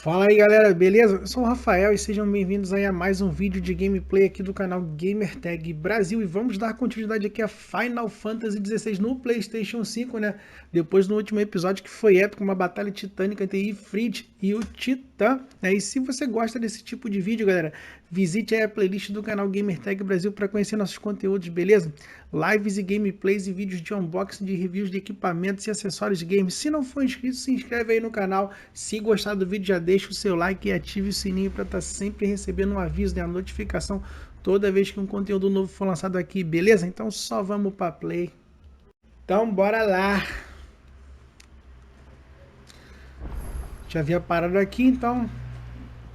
Fala aí galera, beleza? Eu sou o Rafael e sejam bem-vindos aí a mais um vídeo de gameplay aqui do canal Gamertag Brasil. E vamos dar continuidade aqui a Final Fantasy XVI no PlayStation 5, né? Depois do último episódio que foi épico, uma batalha titânica entre Ifrit e o Titã, né? E se você gosta desse tipo de vídeo, galera, visite aí a playlist do canal Gamertag Brasil para conhecer nossos conteúdos, beleza? Lives e gameplays e vídeos de unboxing de reviews de equipamentos e acessórios de games. Se não for inscrito, se inscreve aí no canal. Se gostar do vídeo, já deixa o seu like e ative o sininho para estar sempre recebendo um aviso, né, a notificação toda vez que um conteúdo novo for lançado aqui, beleza? Então só vamos para play. Então bora lá. Já havia parado aqui, então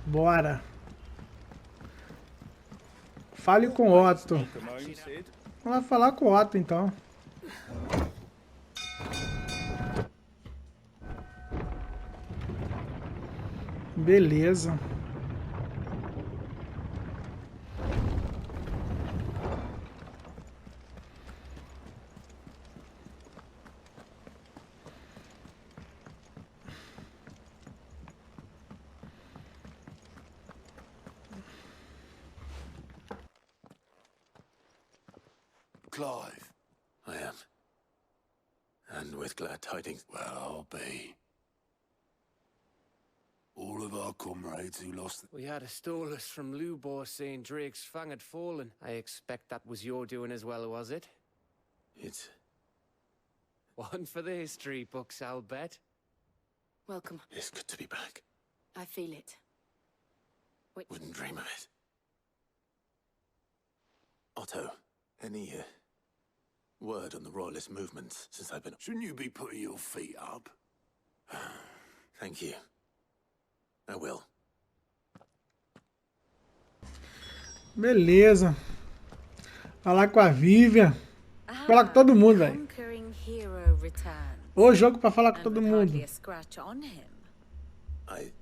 bora. Fale com Otto. Vamos lá falar com Otto então. Beleza. Clive. I am. And with glad tidings, well, I'll be. All of our comrades who lost... We had a stolus from Lubor saying Drake's fang had fallen. I expect that was your doing as well, was it? It's... One for the history books, I'll bet. Welcome. It's good to be back. I feel it. Wait. Wouldn't dream of it. Otto, any, word on the Royalist movements since I've been... Shouldn't you be putting your feet up? Thank you. I will. Beleza. Falar com a Vivian. Falar com todo mundo, velho. O jogo pra falar com todo mundo. I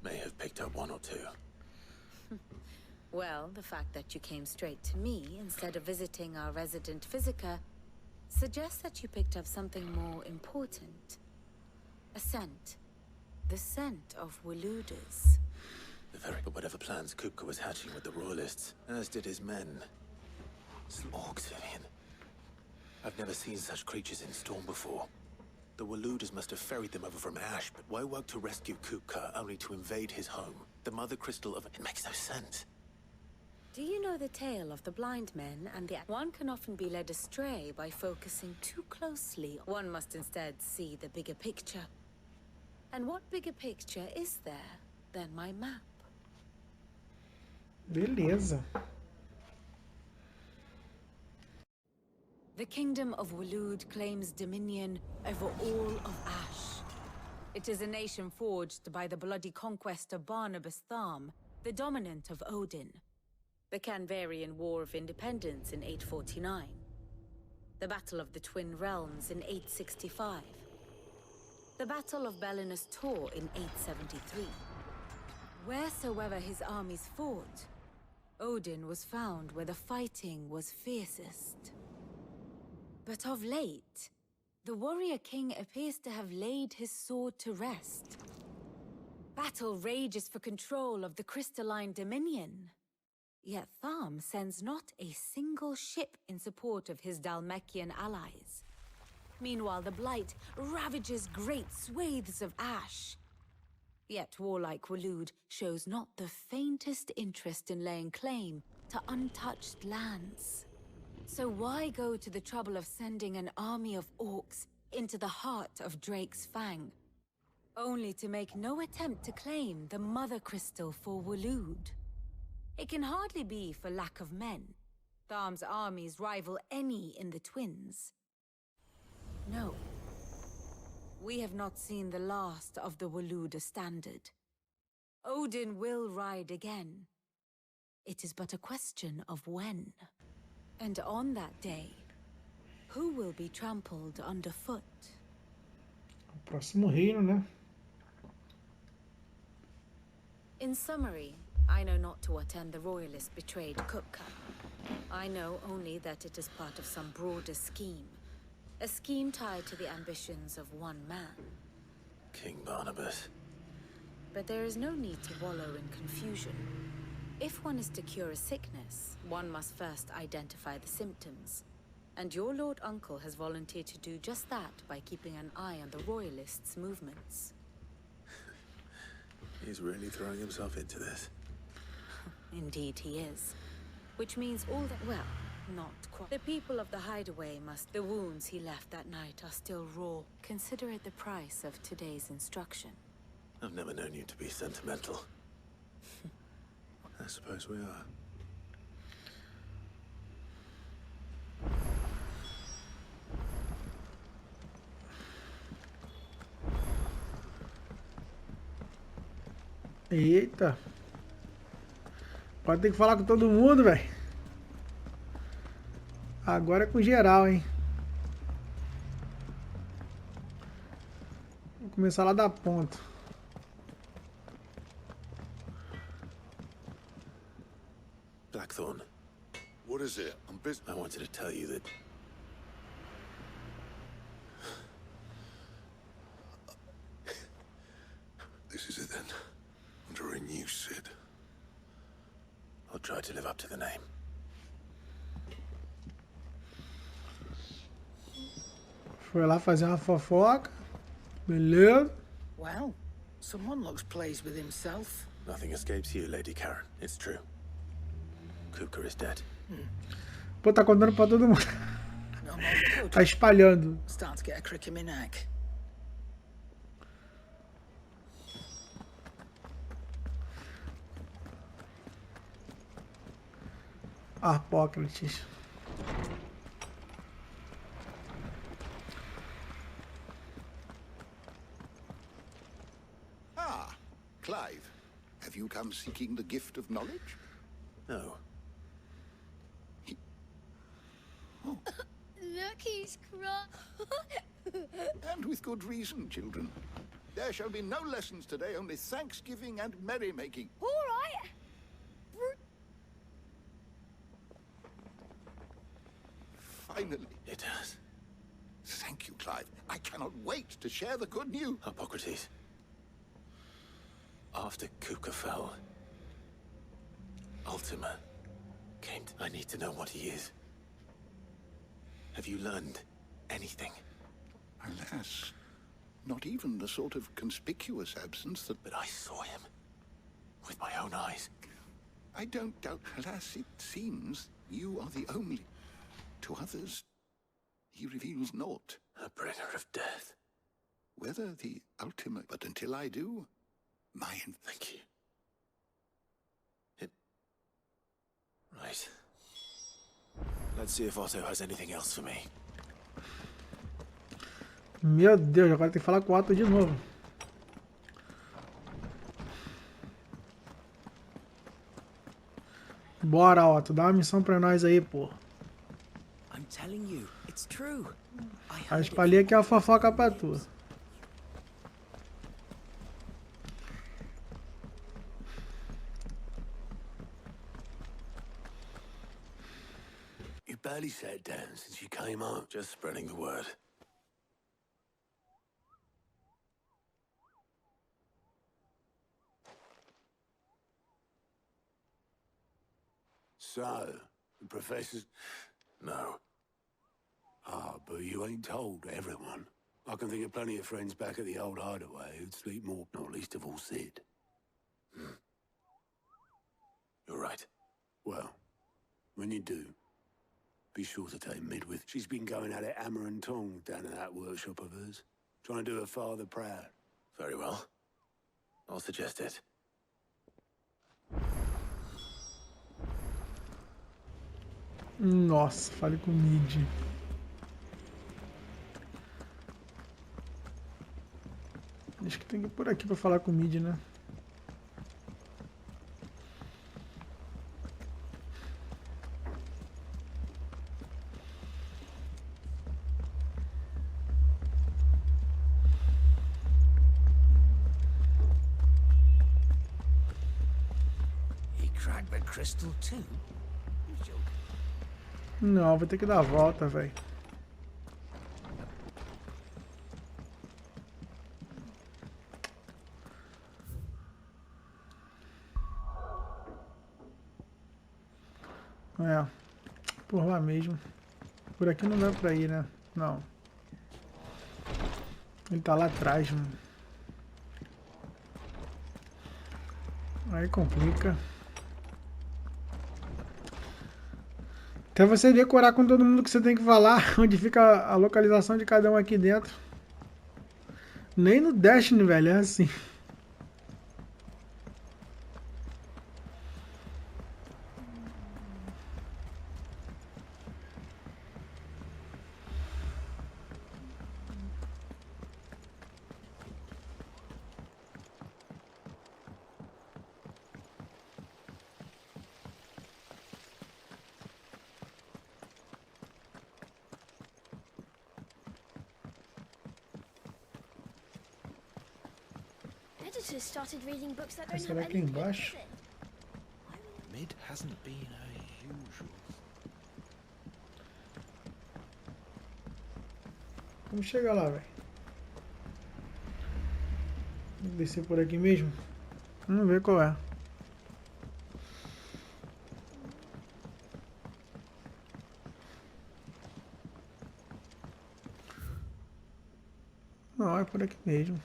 may have picked up one or two. Well, the fact that you came straight to me instead of visiting our resident Physica suggests that you picked up something more important. A scent. The scent of Waludas. But whatever plans Kupka was hatching with the Royalists, as did his men. Orcs, Vivian. I've never seen such creatures in Storm before. The Waludas must have ferried them over from Ash, but why work to rescue Kupka only to invade his home? The mother crystal of... It makes no sense. Do you know the tale of the blind men and the... One can often be led astray by focusing too closely. One must instead see the bigger picture. And what bigger picture is there than my map? Beleza. The kingdom of Walud claims dominion over all of Ash. It is a nation forged by the bloody conquest of Barnabas Tharm, the dominant of Odin. The Canvarian War of Independence in 849. The Battle of the Twin Realms in 865. The Battle of Belinus Tor in 873. Wheresoever his armies fought, Odin was found where the fighting was fiercest. But of late, the warrior king appears to have laid his sword to rest. Battle rages for control of the crystalline dominion. Yet Tharm sends not a single ship in support of his Dhalmekian allies. Meanwhile, the Blight ravages great swathes of Ash. Yet warlike Walud shows not the faintest interest in laying claim to untouched lands. So why go to the trouble of sending an army of orcs into the heart of Drake's Fang, only to make no attempt to claim the Mother Crystal for Walud? It can hardly be for lack of men. Tharm's armies rival any in the Twins. No. We have not seen the last of the Waluda standard. Odin will ride again. It is but a question of when. And on that day, who will be trampled underfoot? O próximo reino, né? In summary, I know not to what end the Royalists betrayed Kupka. I know only that it is part of some broader scheme. A scheme tied to the ambitions of one man. King Barnabas. but there is no need to wallow in confusion. If one is to cure a sickness, one must first identify the symptoms. And your Lord Uncle has volunteered to do just that by keeping an eye on the Royalists' movements. He's really throwing himself into this. Indeed he is. Which means all that, well, not quite. The people of the Hideaway must... The wounds he left that night are still raw. Consider it the price of today's instruction. I've never known you to be sentimental. I suppose we are. Eita. Pode ter que falar com todo mundo, velho. Agora é com geral, hein. Vou começar lá da ponta. Blackthorn, What is it? I'm busy. I wanted to tell you that... This is it then. Under a new Sid. I'll try to live up to the name. Foi lá fazer uma fofoca. Beleza. Well, someone looks pleased with himself. Nothing escapes you, Lady Karen. It's true. Kuka is dead. Pô, tá contando pra todo mundo. No more good. Tá espalhando. Starting to get a crick in my neck. Apócrites. Ah, Clive. Have you come seeking the gift of knowledge? No. Look, he's crying. And with good reason, children. There shall be no lessons today, only thanksgiving and merrymaking. All right. Finally. It has. Thank you, Clive. I cannot wait to share the good news. Hippocrates. After Kuka fell, Ultima came to... I need to know what he is. Have you learned anything? Alas, not even the sort of conspicuous absence that... But I saw him with my own eyes. I don't doubt. Alas, it seems you are the only. To others, he reveals naught. A bringer of death. Whether the ultimate... But until I do, Thank you. Right. Let's see if Otto has anything else for me. Meu Deus, agora tem que falar com o Otto de novo. Bora, Otto, dá uma missão pra nós aí, pô. I'm telling you, it's true. I A heard it espalhei from aqui a fofoca pra tu. You barely sat down since you came home. Just spreading the word. So, the professor's... No. Ah, but you ain't told everyone. I can think of plenty of friends back at the old hideaway who'd sleep more, not least of all Sid. You're right. Well, when you do, be sure to take Mid with. She's been going at it hammer and tongs down at that workshop of hers, trying to do her father proud. Very well. I'll suggest it. Nossa, fale com o Mid. Acho que tem que ir por aqui pra falar com o Mid, né? He cracked the crystal too. Não, vou ter que dar a volta, velho. É, por lá mesmo. Por aqui não dá pra ir, né? Não. Ele tá lá atrás, mano. Aí complica. Até você decorar com todo mundo que você tem que falar, onde fica a localização de cada um aqui dentro. Nem no Destiny, velho, é assim. Editors started reading books that don't Será have que any embaixo? purpose. Mid hasn't been her usual. Vamos chegar lá, velho. Vamos descer por aqui mesmo. Vamos ver qual é. Não, é por aqui mesmo.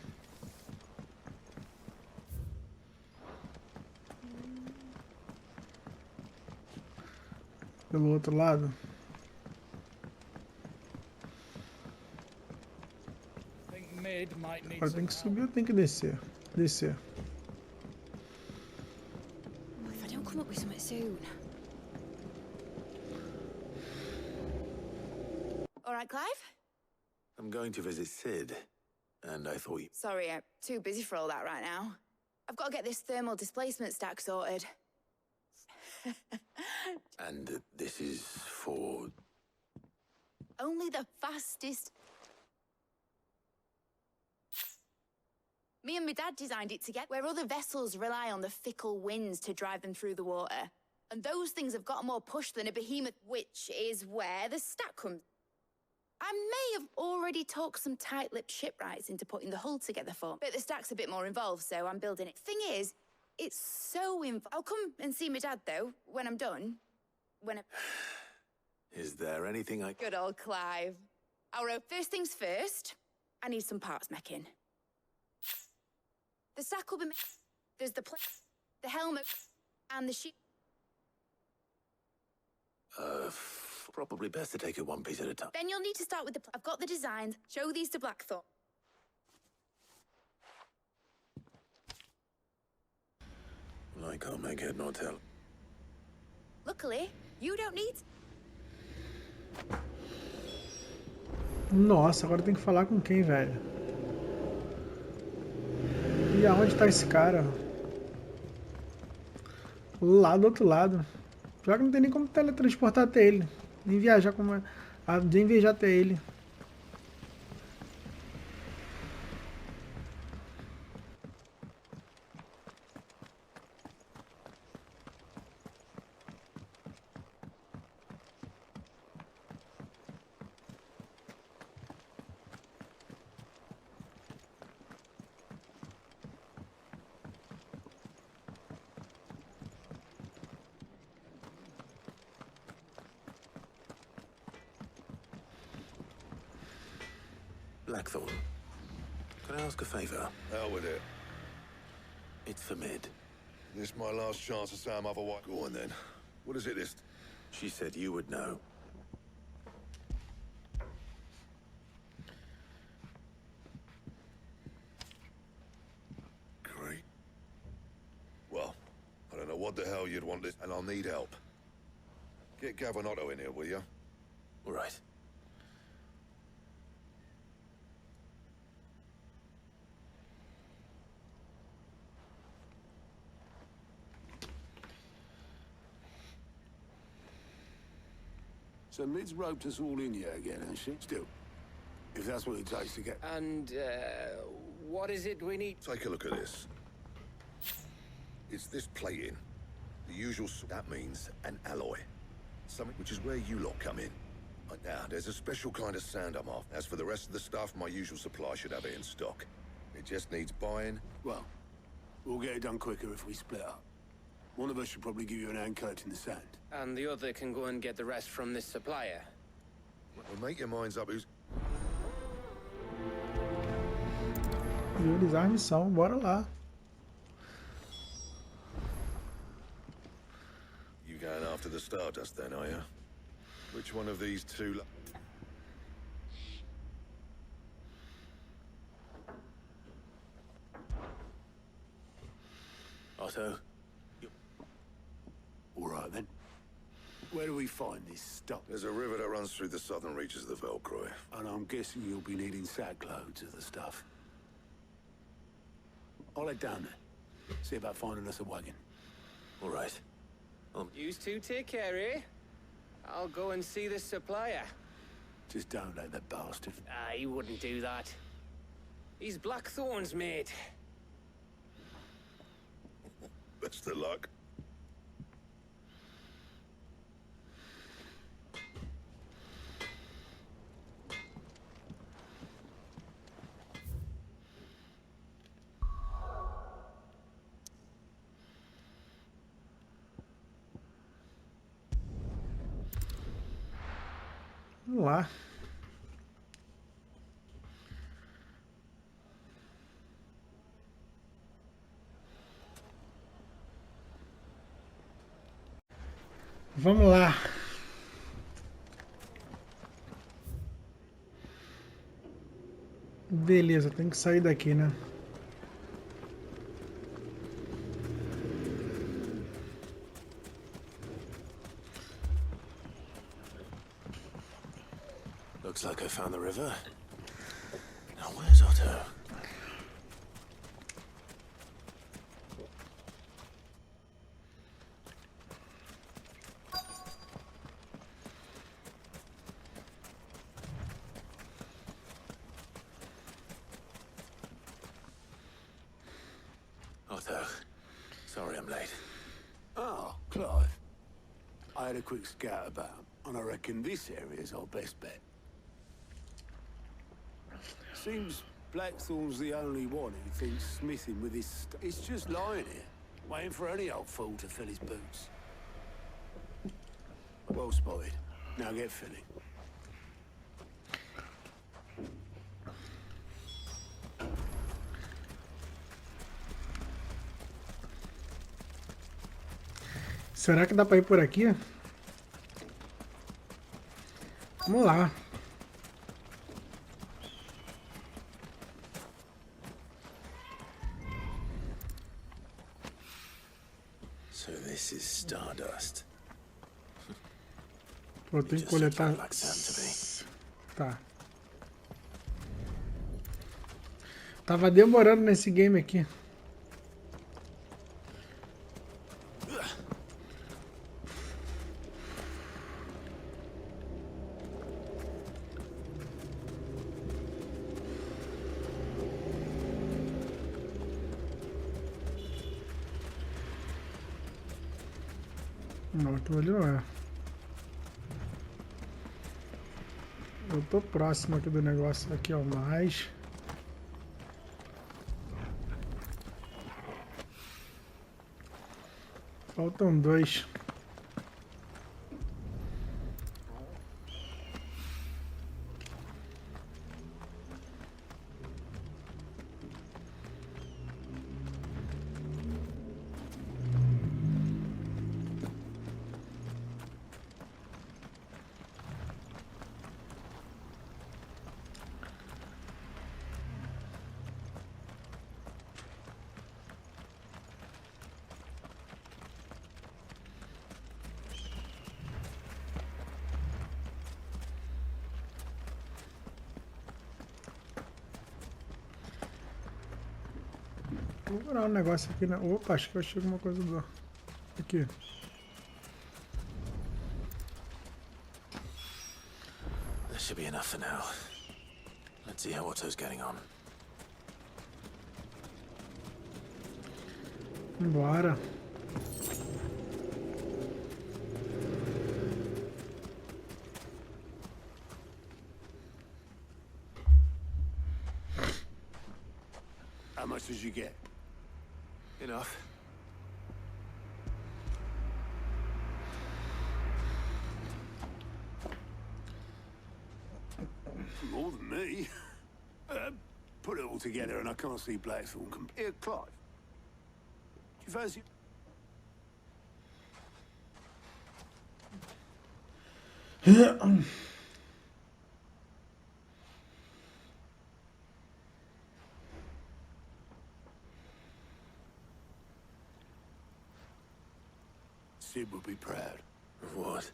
Pelo outro lado. Agora tem que subir ou tem que descer? Descer. If I don't come up with something soon. All right, Clive? I'm going to visit Sid, and I thought you... Sorry, I'm too busy for all that right now. I've got to get this thermal displacement stack sorted. And this is for... Only the fastest... Me and my dad designed it together, where other vessels rely on the fickle winds to drive them through the water. And those things have got more push than a behemoth, which is where the stack comes. I may have already talked some tight-lipped shipwrights into putting the hull together for me, but the stack's a bit more involved, so I'm building it. Thing is, it's so involved. I'll come and see my dad, though, when I'm done. Is there anything I... Good old Clive. Alright, first things first, I need some parts making. The stack will be... There's the helmet, and the sheet. Probably best to take it one piece at a time. Then you'll need to start with the... I've got the designs. Show these to Blackthorn. I can't make head nor tail. Luckily, you don't need... Nossa, agora tem que falar com quem, velho? E aonde tá esse cara? Lá do outro lado. Já que não tem nem como teletransportar até ele. Nem viajar como... Nem viajar até ele. Blackthorn, can I ask a favour? Hell with it. It's for Mid. This my last chance to say I'm otherwise. Go on then. What is it this? She said you would know. Great. Well, I don't know what the hell you'd want this, and I'll need help. Get Gavin-Otto in here, will you? All right. So Mid's roped us all in here again, hasn't she? Still, if that's what it takes to get... And, what is it we need? Take a look at this. It's this plating. The usual... That means an alloy. Something which is where you lot come in. Right now, there's a special kind of sand I'm after. As for the rest of the stuff, my usual supply should have it in stock. It just needs buying. Well, we'll get it done quicker if we split up. One of us should probably give you an hand collecting the sand. And the other can go and get the rest from this supplier. Well, make your minds up who's... Priorizar a missão, bora lá. You going after the Stardust then, are you? Which one of these two... Otto. All right, then. Where do we find this stuff? There's a river that runs through the southern reaches of the Velcroy. And I'm guessing you'll be needing sackloads of the stuff. I'll head down there. See about finding us a wagon. All right. You two take care, eh? I'll go and see the supplier. Just don't let that bastard... He wouldn't do that. He's Blackthorn's mate. Best of luck. Vamos lá. Vamos lá. Beleza, tem que sair daqui, né? Looks like I found the river. Now where's Otto? Otto, sorry I'm late. Oh, Clive. I had a quick scout about, and I reckon this area's our best bet. Seems Blackthorn's the only one who thinks smithing with his stuff. It's just lying here, waiting for any old fool to fill his boots. Well spotted. Now get filling. Será que dá pra ir por aqui? Vamos lá. So this is Stardust. Pô, tem que coletar. Like sand to me. Tá. Tava demorando nesse game aqui. Não, aquilo ali não é. Eu tô próximo aqui do negócio. Aqui, ó, mais. Faltam 2. Vou procurar um negócio aqui, né? Opa, acho que eu achei alguma coisa boa. Aqui. That should be enough for now. Let's see how Otto's getting on. Bora. How much did you get? Enough. me. Put it all together and I can't see Blackthorn. Here, Clive. Do you fancy... Sid would be proud. Of what?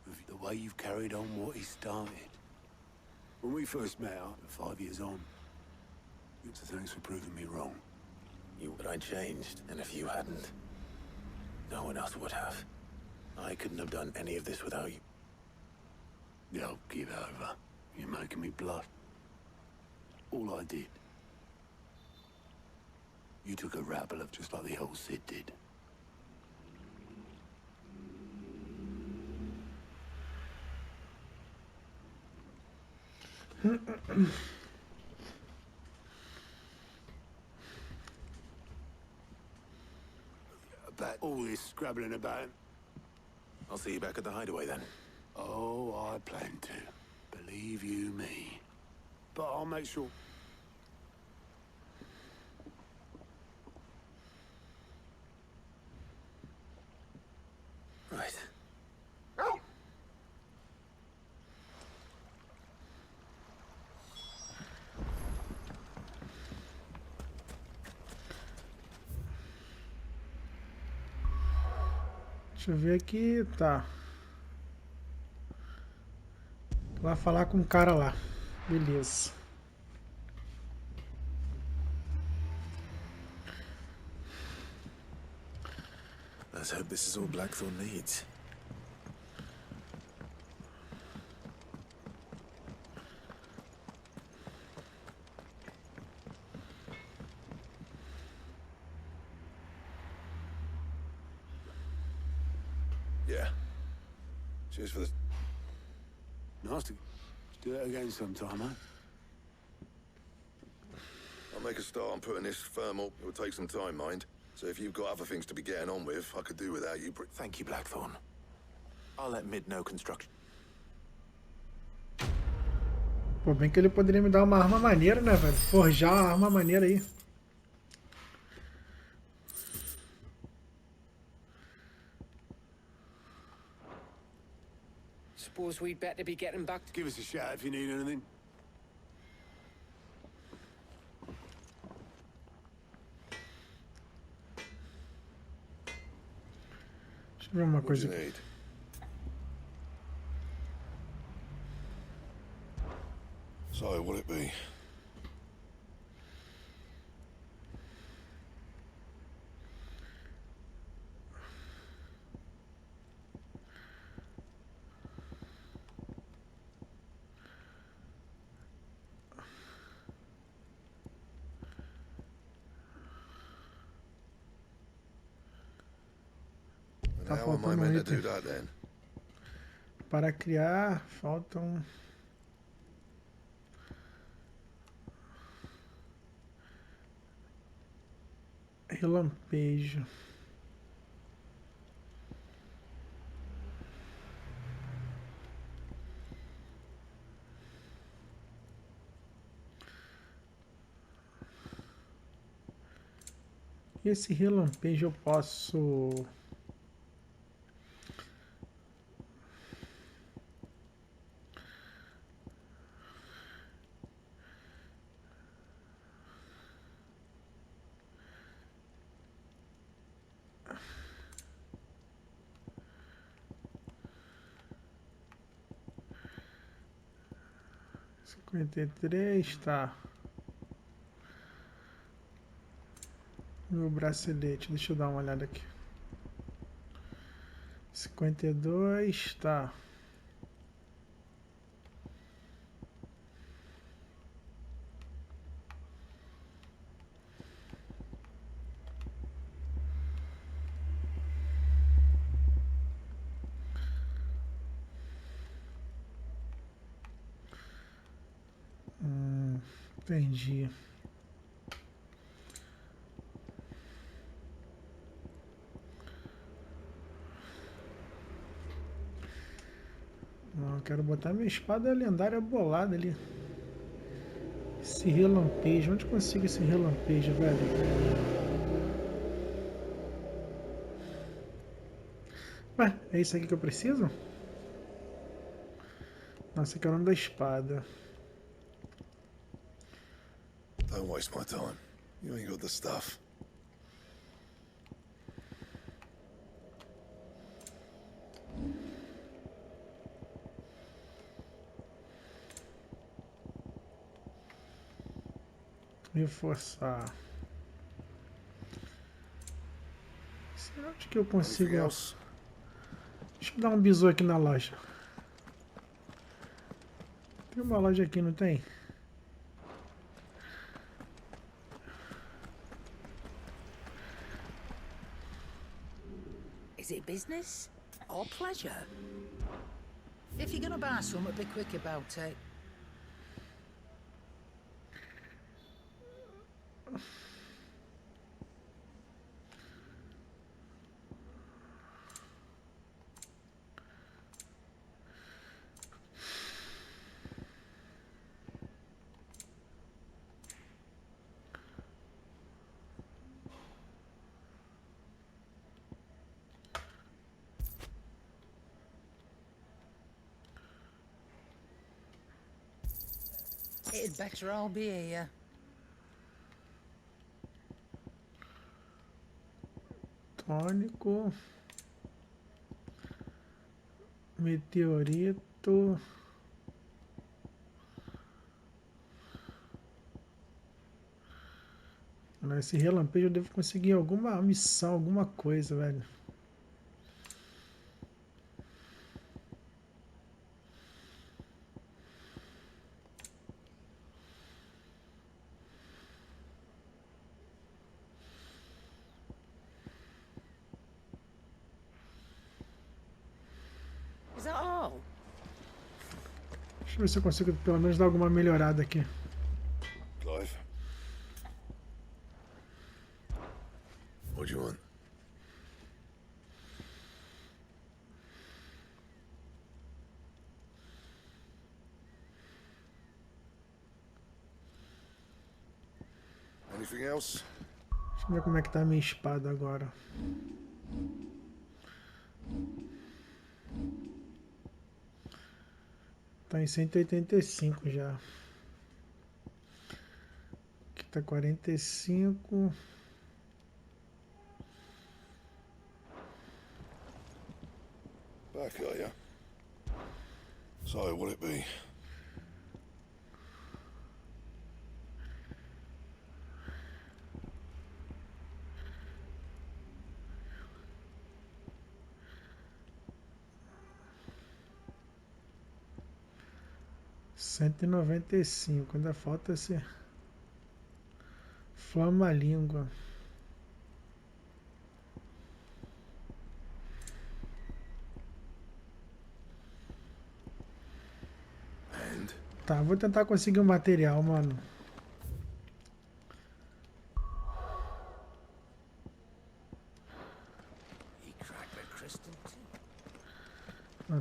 Of the way you've carried on what he started. When we first met up, 5 years on, so thanks for proving me wrong. But I changed, and if you hadn't, no one else would have. I couldn't have done any of this without you. Yo, give over. You're making me blush. All I did. You took a rabble of just like the old Sid did. About all this scrabbling about. I'll see you back at the hideaway then. Oh, I plan to. Believe you me. But I'll make sure. Right. Deixa eu ver aqui, tá. Vai falar com o cara lá. Beleza. Let's hope this is all Blackthorn needs. Yeah. Cheers for this. Nasty. Let's do it again sometime, eh? I'll make a start on putting this firm up. It will take some time, mind. So if you've got other things to be getting on with, I could do without you. Thank you, Blackthorn. I'll let Mid know construction. Pô, bem que ele poderia me dar uma arma maneira, né, velho? Forjar uma arma maneira aí. Suppose we'd better be getting back. Give us a shout if you need anything. Deixa eu ver uma coisa aqui. So, what'll it be? Tá faltando um item. Para criar, faltam... Relampejo. Esse relampejo eu posso... tá. Meu bracelete, deixa eu dar uma olhada aqui. 52, tá. Entendi. Não, eu quero botar minha espada lendária bolada ali. Esse relampejo. Onde consigo esse relampejo, velho? Ué, é isso aqui que eu preciso? Nossa, aqui é o nome da espada. Don't waste my time. You ain't got the stuff. Reforçar. Onde que eu consigo? Deixa eu dar um bisu aqui na loja. Tem uma loja aqui, não tem? Is it business or pleasure? If you're gonna buy something, be quick about it. It'd better all be here. Tônico. Meteorito. Esse relampejo eu devo conseguir alguma missão, alguma coisa, velho. Is that all? Deixa eu ver se eu consigo pelo menos dar alguma melhorada aqui. Clive. What do you want? Anything else? Deixa eu ver como é que tá a minha espada agora. Tá em 185 já. Aqui tá 45. Back, are ya? So, what'll it be? R$ 195. Ainda falta esse flama-língua. Tá, vou tentar conseguir um material, mano.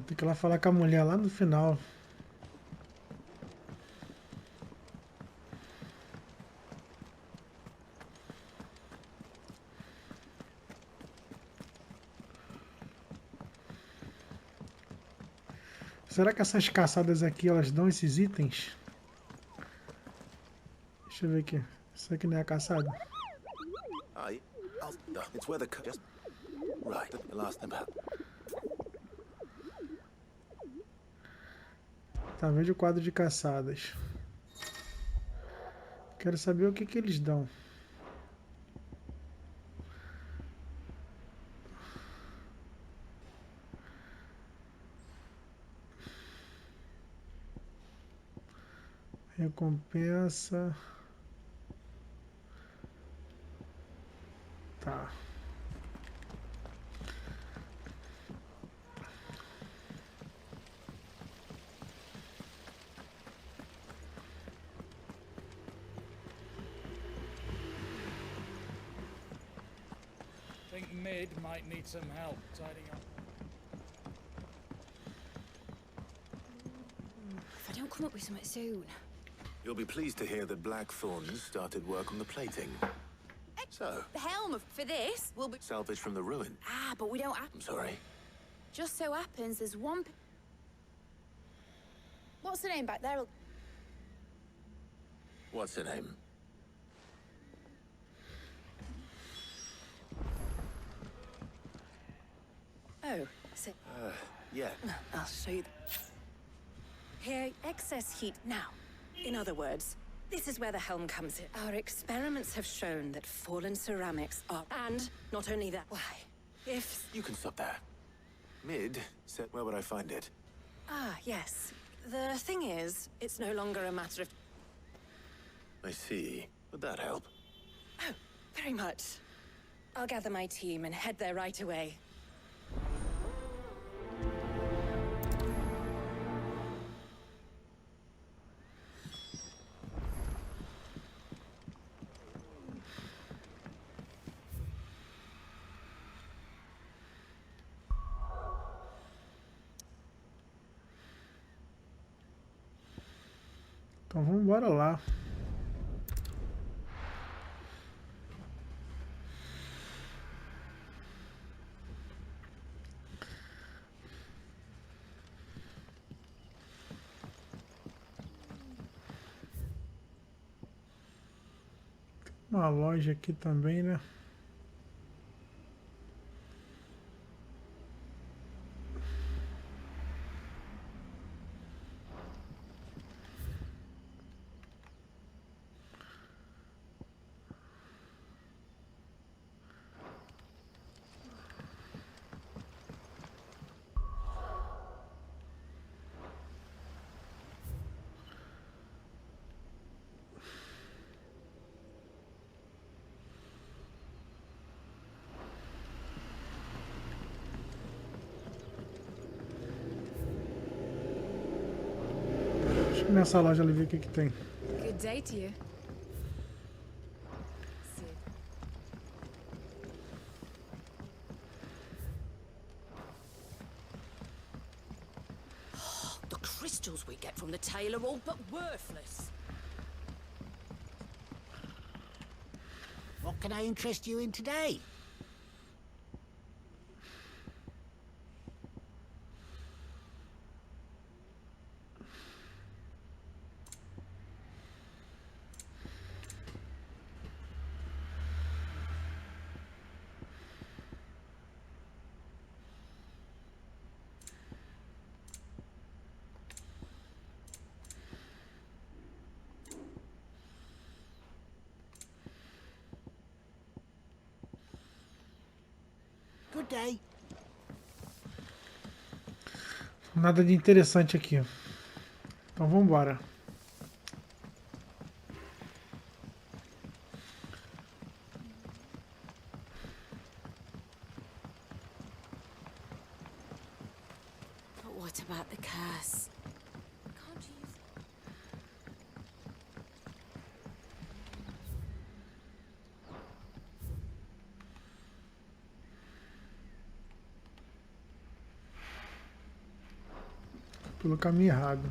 Tem que ir lá falar com a mulher lá no final. Será que essas caçadas aqui, elas dão esses itens? Deixa eu ver aqui. Isso aqui não é a caçada? It's where the just right. The last about. Tá, veja o quadro de caçadas. Quero saber o que que eles dão. Recompensa. Tá. Think Mid might need some help tidying up. come up with something soon. You'll be pleased to hear that Blackthorn's started work on the plating. So, The helm for this will be... salvage from the ruin. Ah, but we don't have... I'm sorry. Just so happens there's one... What's the name back there? What's her name? Oh, so... Yeah. I'll show you. Here, excess heat. Now, in other words, this is where the helm comes in. Our experiments have shown that fallen ceramics are... And not only that, why, if... You can stop there. Mid said, where would I find it? Ah, yes. The thing is, it's no longer a matter of... I see. Would that help? Oh, very much. I'll gather my team and head there right away. Então vamos embora lá. Tem uma loja aqui também, né? Deixa eu ir nessa loja ali ver o que que tem. Good day to you. The crystals we get from the tail are all but worthless. What can I interest you in today? Good day. Nada de interessante aqui. Então vamos embora. But what about the curse? Can't you use... Pelo caminho errado.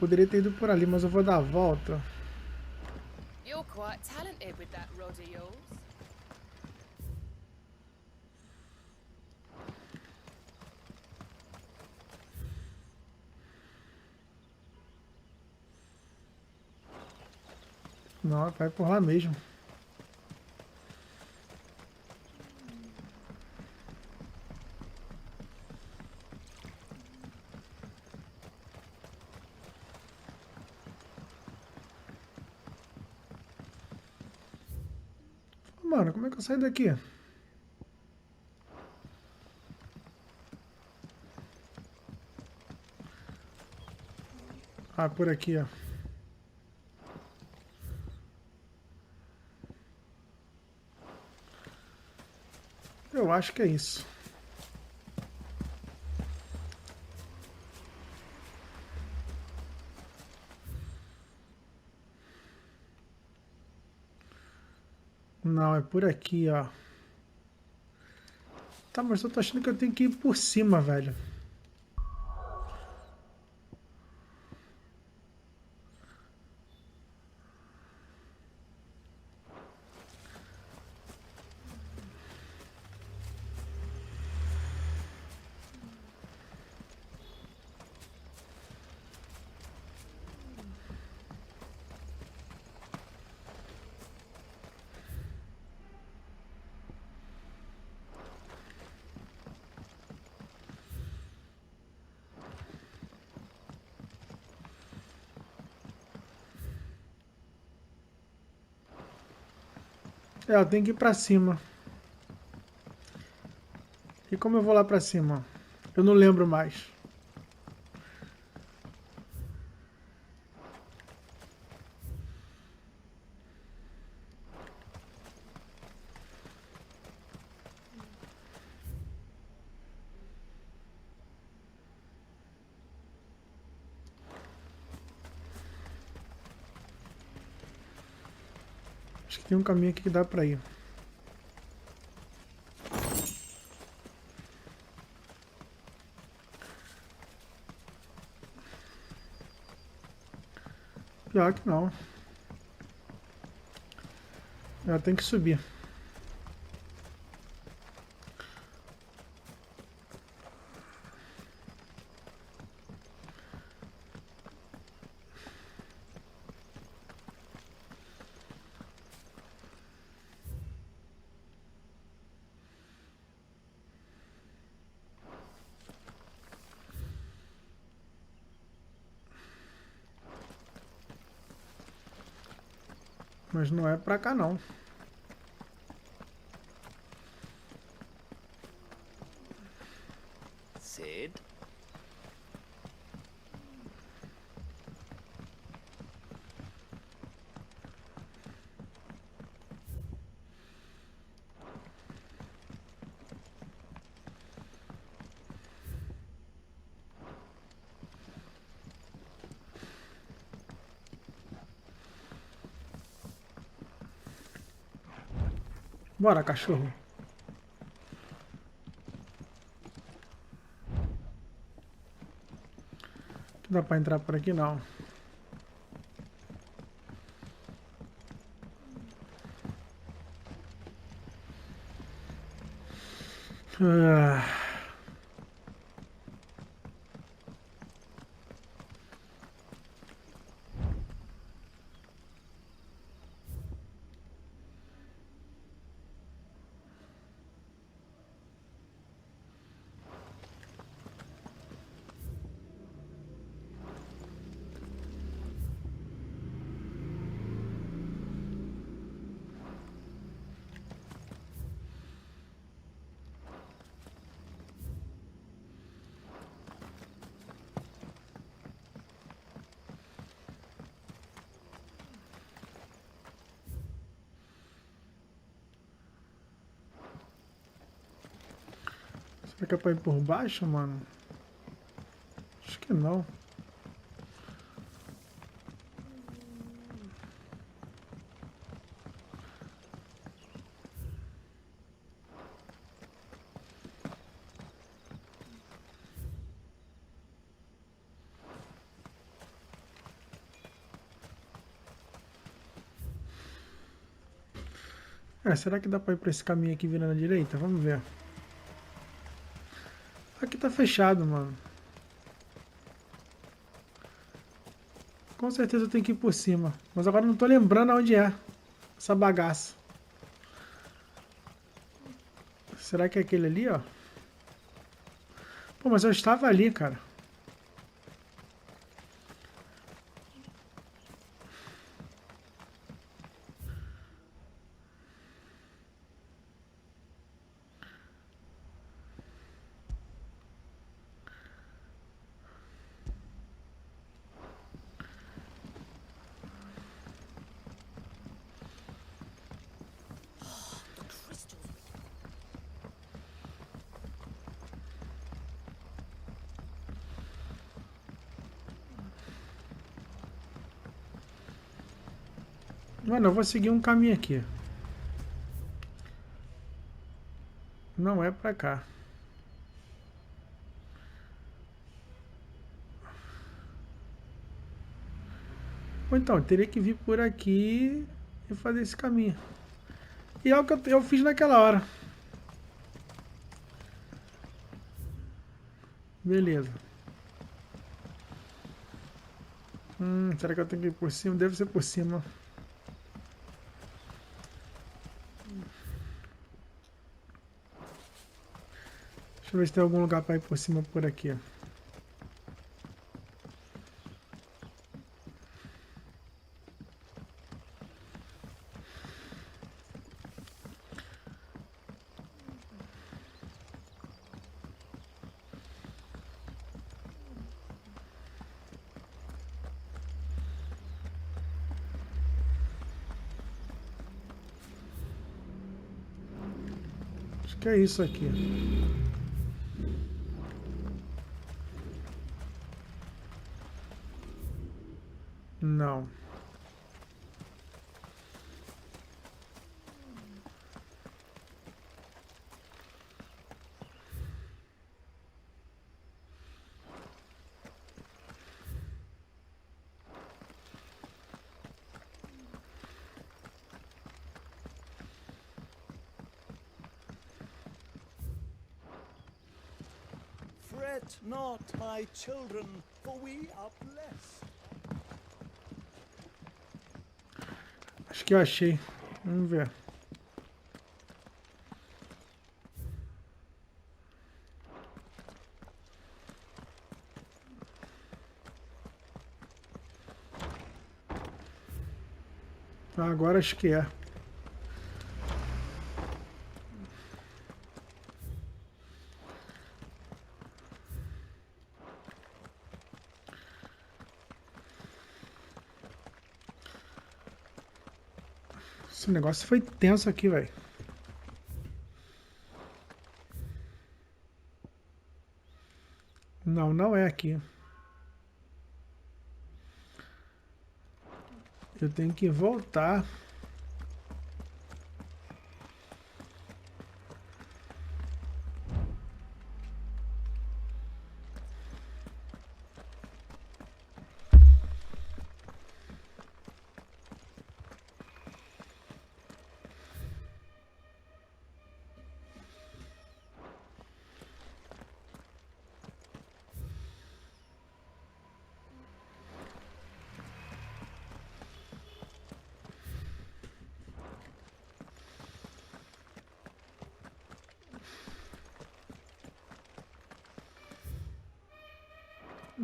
Poderia ter ido por ali, mas eu vou dar a volta. You're quite talented with that rod of yours. Não, vai por lá mesmo. Mano, como é que eu saio daqui? Ah, por aqui, ó. Eu acho que é isso. Não, é por aqui, ó. Tá, mas eu tô achando que eu tenho que ir por cima, velho. É, eu tenho que ir pra cima. E como eu vou lá pra cima? Eu não lembro mais. Acho que tem um caminho aqui que dá pra ir. Pior que não. Eu tenho que subir. Mas não é pra cá, não. Sid? Bora, cachorro. Dá pra entrar por aqui, não. Ah. Será que é pra ir por baixo, mano? Acho que não. É, será que dá pra ir pra esse caminho aqui virando à direita? Vamos ver. Aqui tá fechado, mano. Com certeza eu tenho que ir por cima. Mas agora eu não tô lembrando aonde é essa bagaça. Será que é aquele ali, ó? Pô, mas eu estava ali, cara. Mano, eu vou seguir um caminho aqui. Não é pra cá. Ou então, eu teria que vir por aqui e fazer esse caminho. E é o que eu fiz naquela hora. Beleza. Será que eu tenho que ir por cima? Deve ser por cima. Deixa eu ver se tem algum lugar para ir por cima por aqui. Acho que é isso aqui. Não. Fret not, my children, for we are blessed. Acho que eu achei. Vamos ver. Agora acho que é. Esse negócio foi tenso aqui, velho. Não, não é aqui. Eu tenho que voltar.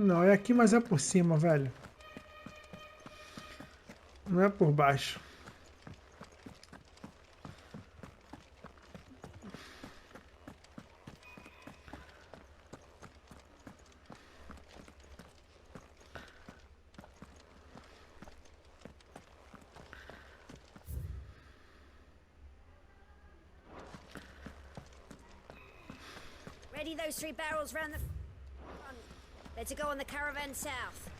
Não, é aqui, mas é por cima, velho. Não é por baixo. Ready those 3 barrels round the front. Let's go on the caravan south.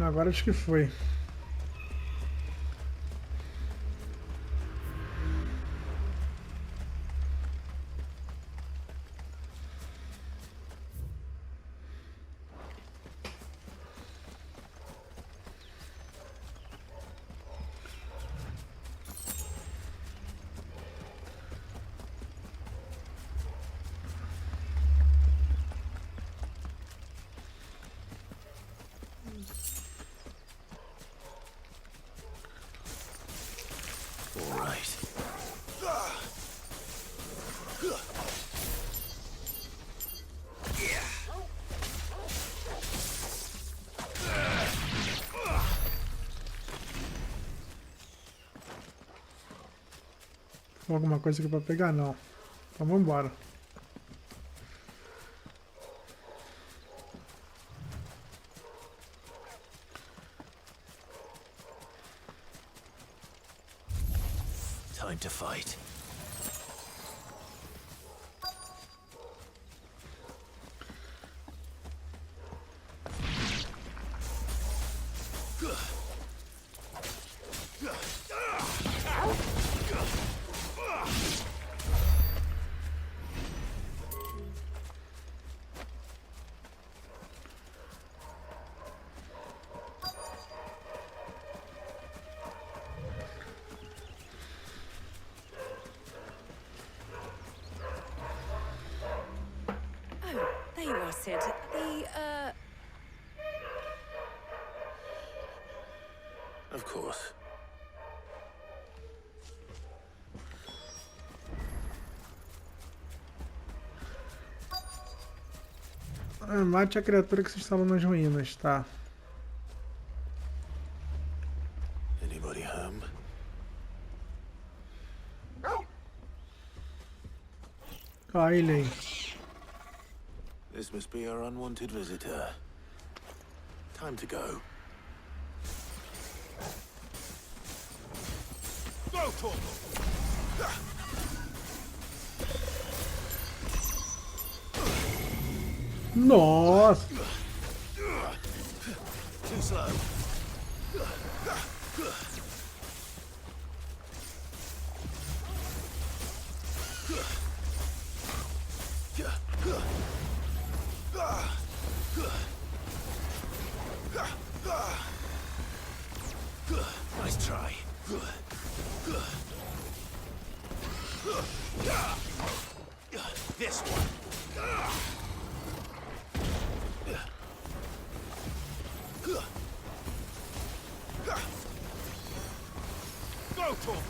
Agora acho que foi. Alguma coisa aqui pra pegar? Não. Então vambora. Time to fight. There you are, Sid. Of course. Mate a criatura que se instalou nas ruínas, tá. Anybody home? Olha ele aí. This must be our unwanted visitor. Time to go. Go, Torval! Nossa! Too slow. Nice try. This one. Go, Torval!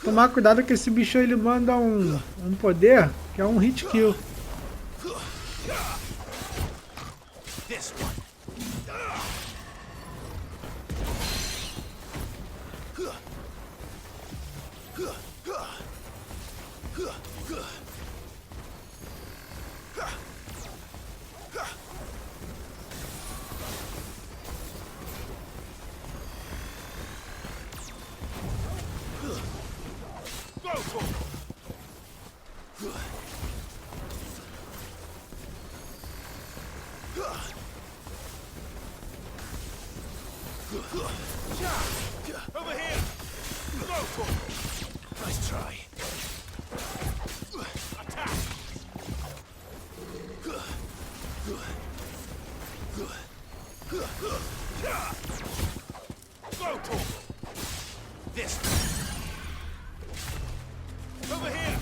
Tomar cuidado que esse bicho ele manda um poder que é um hit kill. This one. Over here! Go, Torval! Nice try. Attack! Go, Torval! This way. Over here!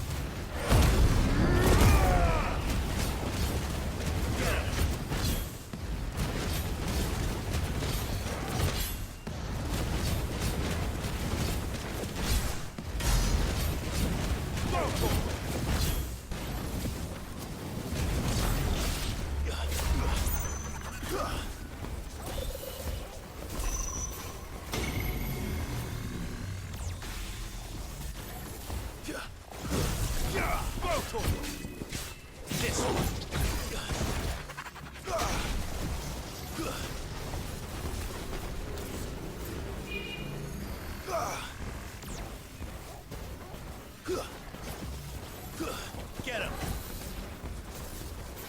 Get him!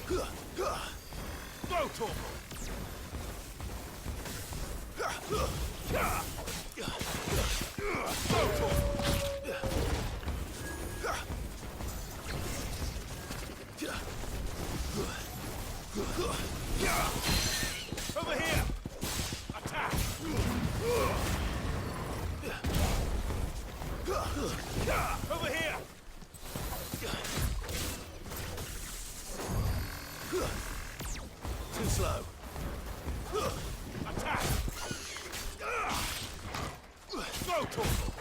Go, Torval! Go, over here! Attack! Over here! Too slow. Attack! Go, Torval!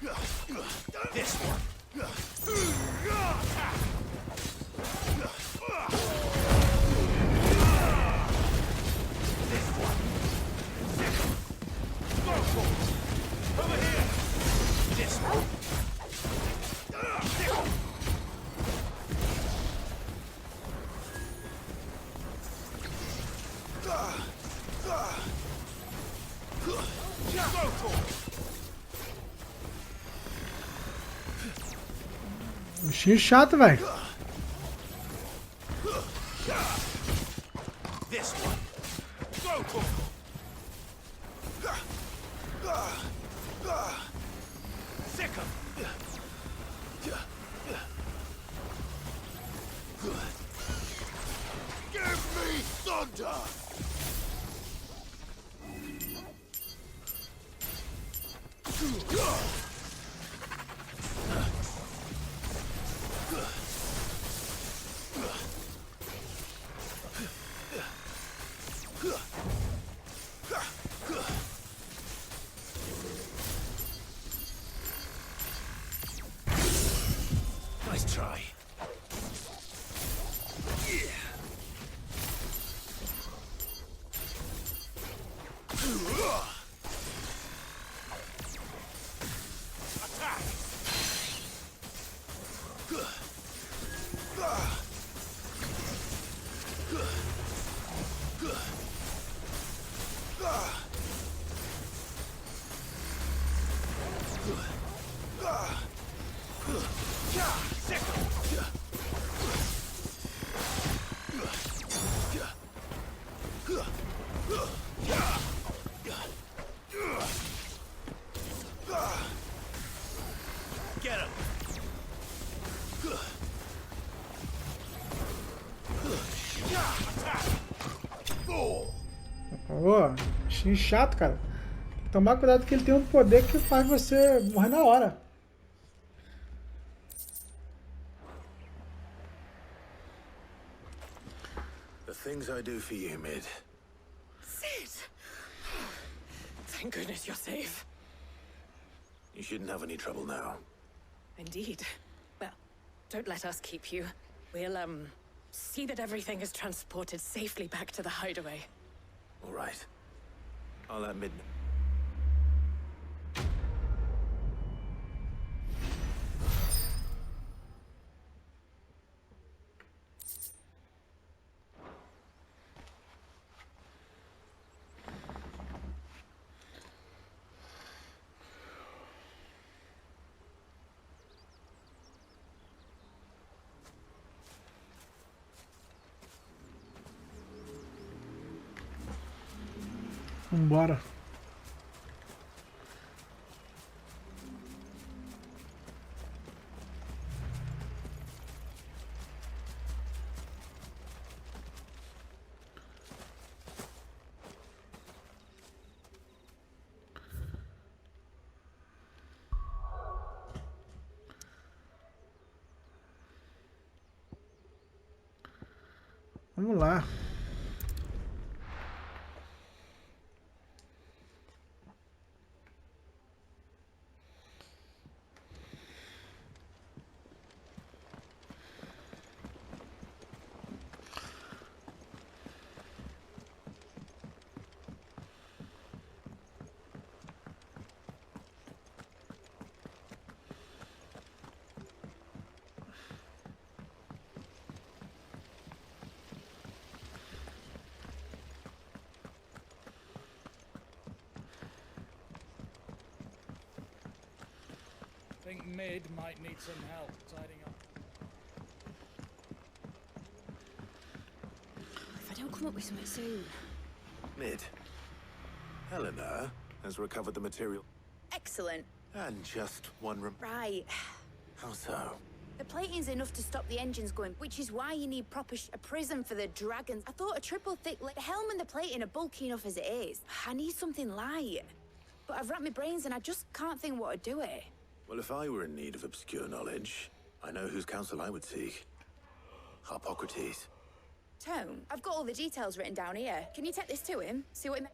This one. Over here! This one! Bichinho chato, velho. This one! Go for Sick of Give me thunder! Nice try. Get him! Ô, bichinho chato, cara. Tem que tomar cuidado que ele tem um poder que faz você morrer na hora. The things I do for you, Mid. Sid! Thank goodness you're safe. You shouldn't have any trouble now. Indeed. Well, don't let us keep you. We'll, see that everything is transported safely back to the hideaway. All right. I'll let Mid... Vambora. Vamos lá. Think Mid might need some help tidying up. If I don't come up with something soon. Mid. Eleanor has recovered the material. Excellent. And just one Right. How so? The plating's enough to stop the engines going, which is why you need a prism for the dragons. I thought a triple thick, like the helm and the plating are bulky enough as it is. I need something light. But I've racked my brains and I just can't think what to do it. Well, if I were in need of obscure knowledge, I know whose counsel I would seek. Harpocrates. Tone, I've got all the details written down here. Can you take this to him? See what he...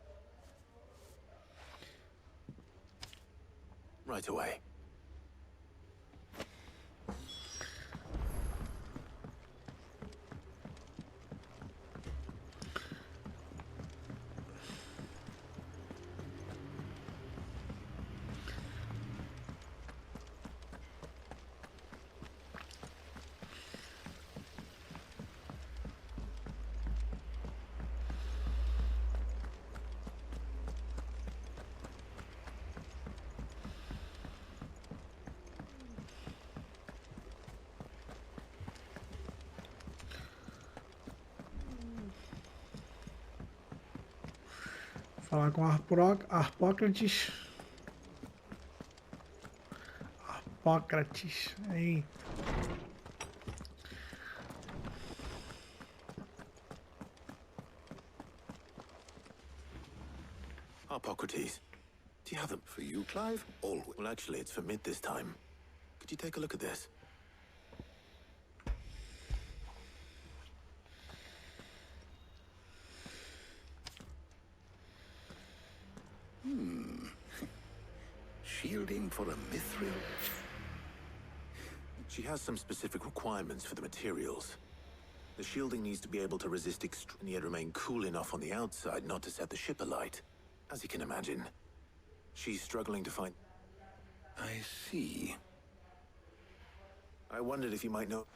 Right away. Falar com Harpócrates. Harpócrates. Aí. Harpocrates. Do you have them? For you, Clive? Always. Well, actually, it's for Mid this time. Could you take a look at this? Shielding for a mithril? She has some specific requirements for the materials. The shielding needs to be able to resist and yet remain cool enough on the outside not to set the ship alight. As you can imagine, she's struggling to find... I see. I wondered if you might know...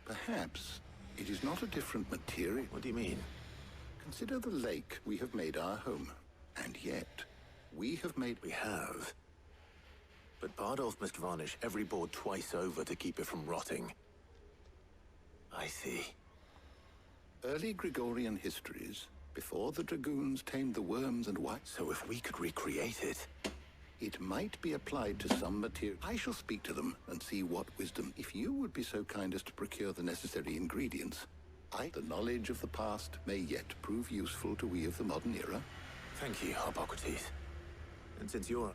Perhaps it is not a different material. What do you mean? Consider the lake we have made our home. And yet, we have made... We have. But Bardolph must varnish every board twice over to keep it from rotting. I see. Early Gregorian histories, before the dragoons tamed the worms and what... So if we could recreate it... It might be applied to some material. I shall speak to them and see what wisdom... If you would be so kind as to procure the necessary ingredients, the knowledge of the past may yet prove useful to we of the modern era. Thank you, Harpocrates. And since you're...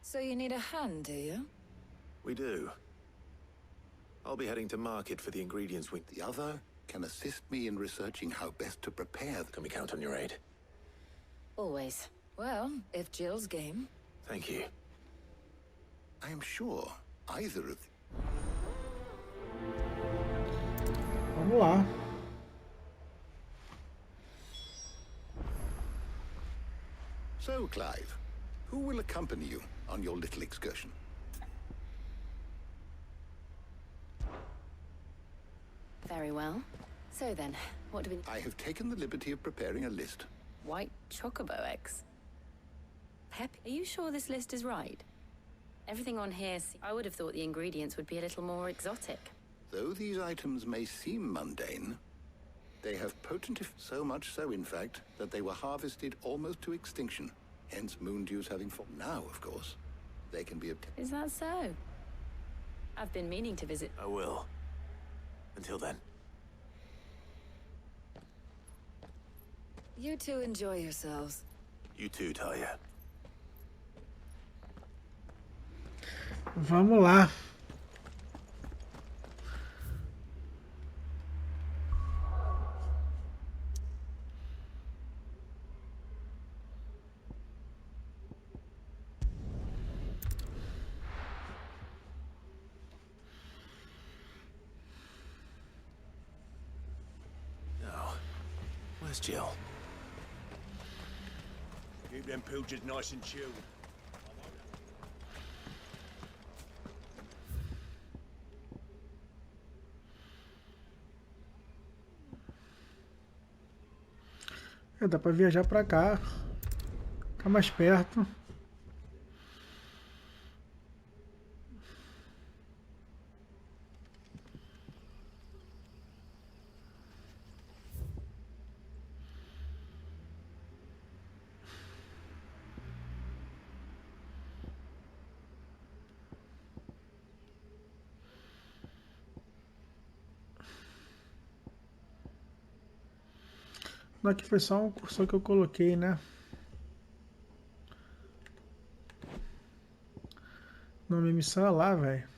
So you need a hand, do you? We do. I'll be heading to market for the ingredients The other can assist me in researching how best to prepare. Can we count on your aid? Always. Well, if Jill's game. Thank you. I am sure either of... Vamos lá. So, Clive, who will accompany you on your little excursion? Very well. So then, what do we... I have taken the liberty of preparing a list. White chocobo eggs. Pep, are you sure this list is right? Everything on here, I would have thought the ingredients would be a little more exotic. Though these items may seem mundane, they have potent so much so, in fact, that they were harvested almost to extinction. Hence moon dews having fallen. Now, of course, they can be obtained. Is that so? I've been meaning to visit. I will. Until then. You two enjoy yourselves. You too, Talia. Vamos lá. Now, where's Jill? Keep them pilchers nice and chilled. Dá pra viajar pra cá. Ficar mais perto. Aqui foi só um cursor que eu coloquei, né? Não, minha missão é lá, velho.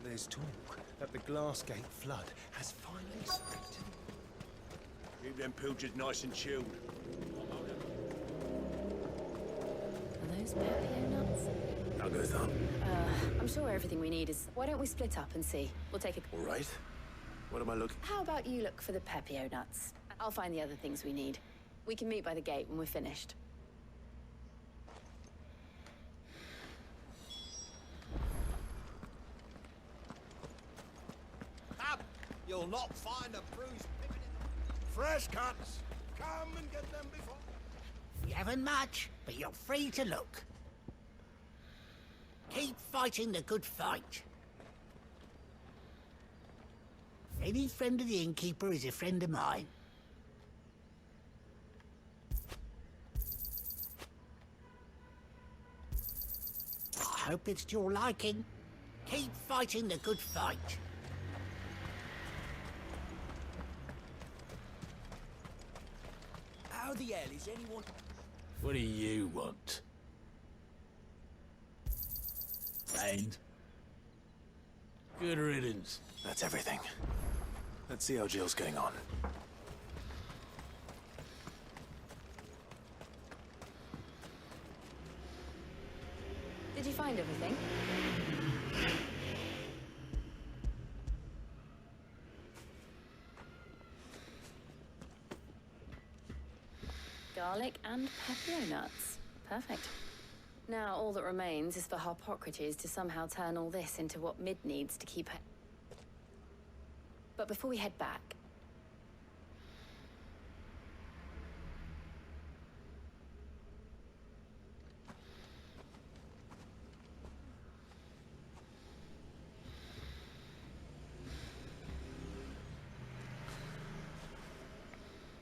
There's talk that the Glassgate flood has finally spread. Keep them pilchers nice and chilled. Are those Papio nuts? How goes that? I'm sure everything we need is... Why don't we split up and see? We'll take a... All right. What am I looking... How about you look for the Papio nuts? I'll find the other things we need. We can meet by the gate when we're finished. You'll not find a bruised pippin in fresh cuts. Come and get them before. You haven't much, but you're free to look. Keep fighting the good fight. Any friend of the innkeeper is a friend of mine. I hope it's to your liking. Keep fighting the good fight. How the hell is anyone... What do you want? And? Good riddance. That's everything. Let's see how Jill's getting on. Did you find everything? Garlic and pepper nuts. Perfect. Now all that remains is for Harpocrates to somehow turn all this into what Mid needs to keep her. But before we head back...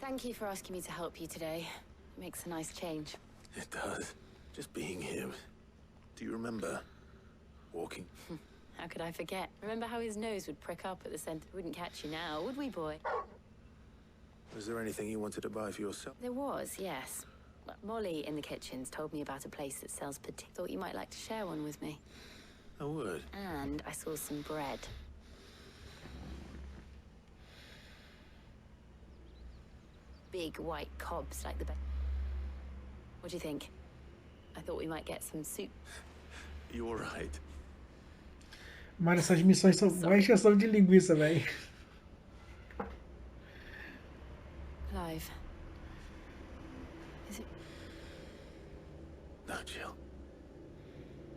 Thank you for asking me to help you today. It makes a nice change. It does. Just being here. Do you remember walking? How could I forget? Remember how his nose would prick up at the center? Wouldn't catch you now, would we, boy? Was there anything you wanted to buy for yourself? There was, yes. Molly in the kitchens told me about a place that sells Thought you might like to share one with me. I would. And I saw some bread. Big white cobs like the... What do you think? I thought we might get some soup. You're right. Mano, essas missões são uma encheção de linguiça, velho. Clive. Is it... No, Jill.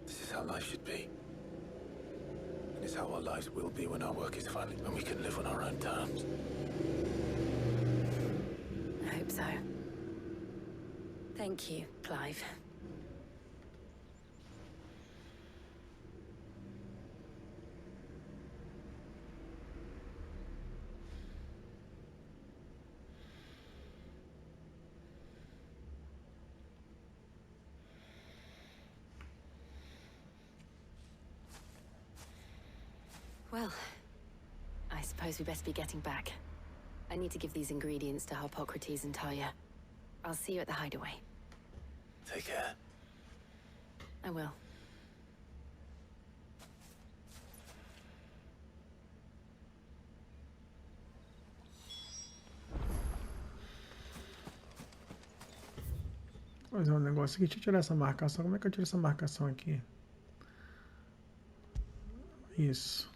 This is how life should be. And it's how our lives will be when our work is finally... when we can live on our own terms. I hope so. Thank you, Clive. Well, I suppose we best be getting back. I need to give these ingredients to Harpocrates and Talia. I'll see you at the hideaway. Take care. I will. Vou fazer um negócio aqui. Deixa eu tirar essa marcação. Como é que eu tiro essa marcação aqui? Isso.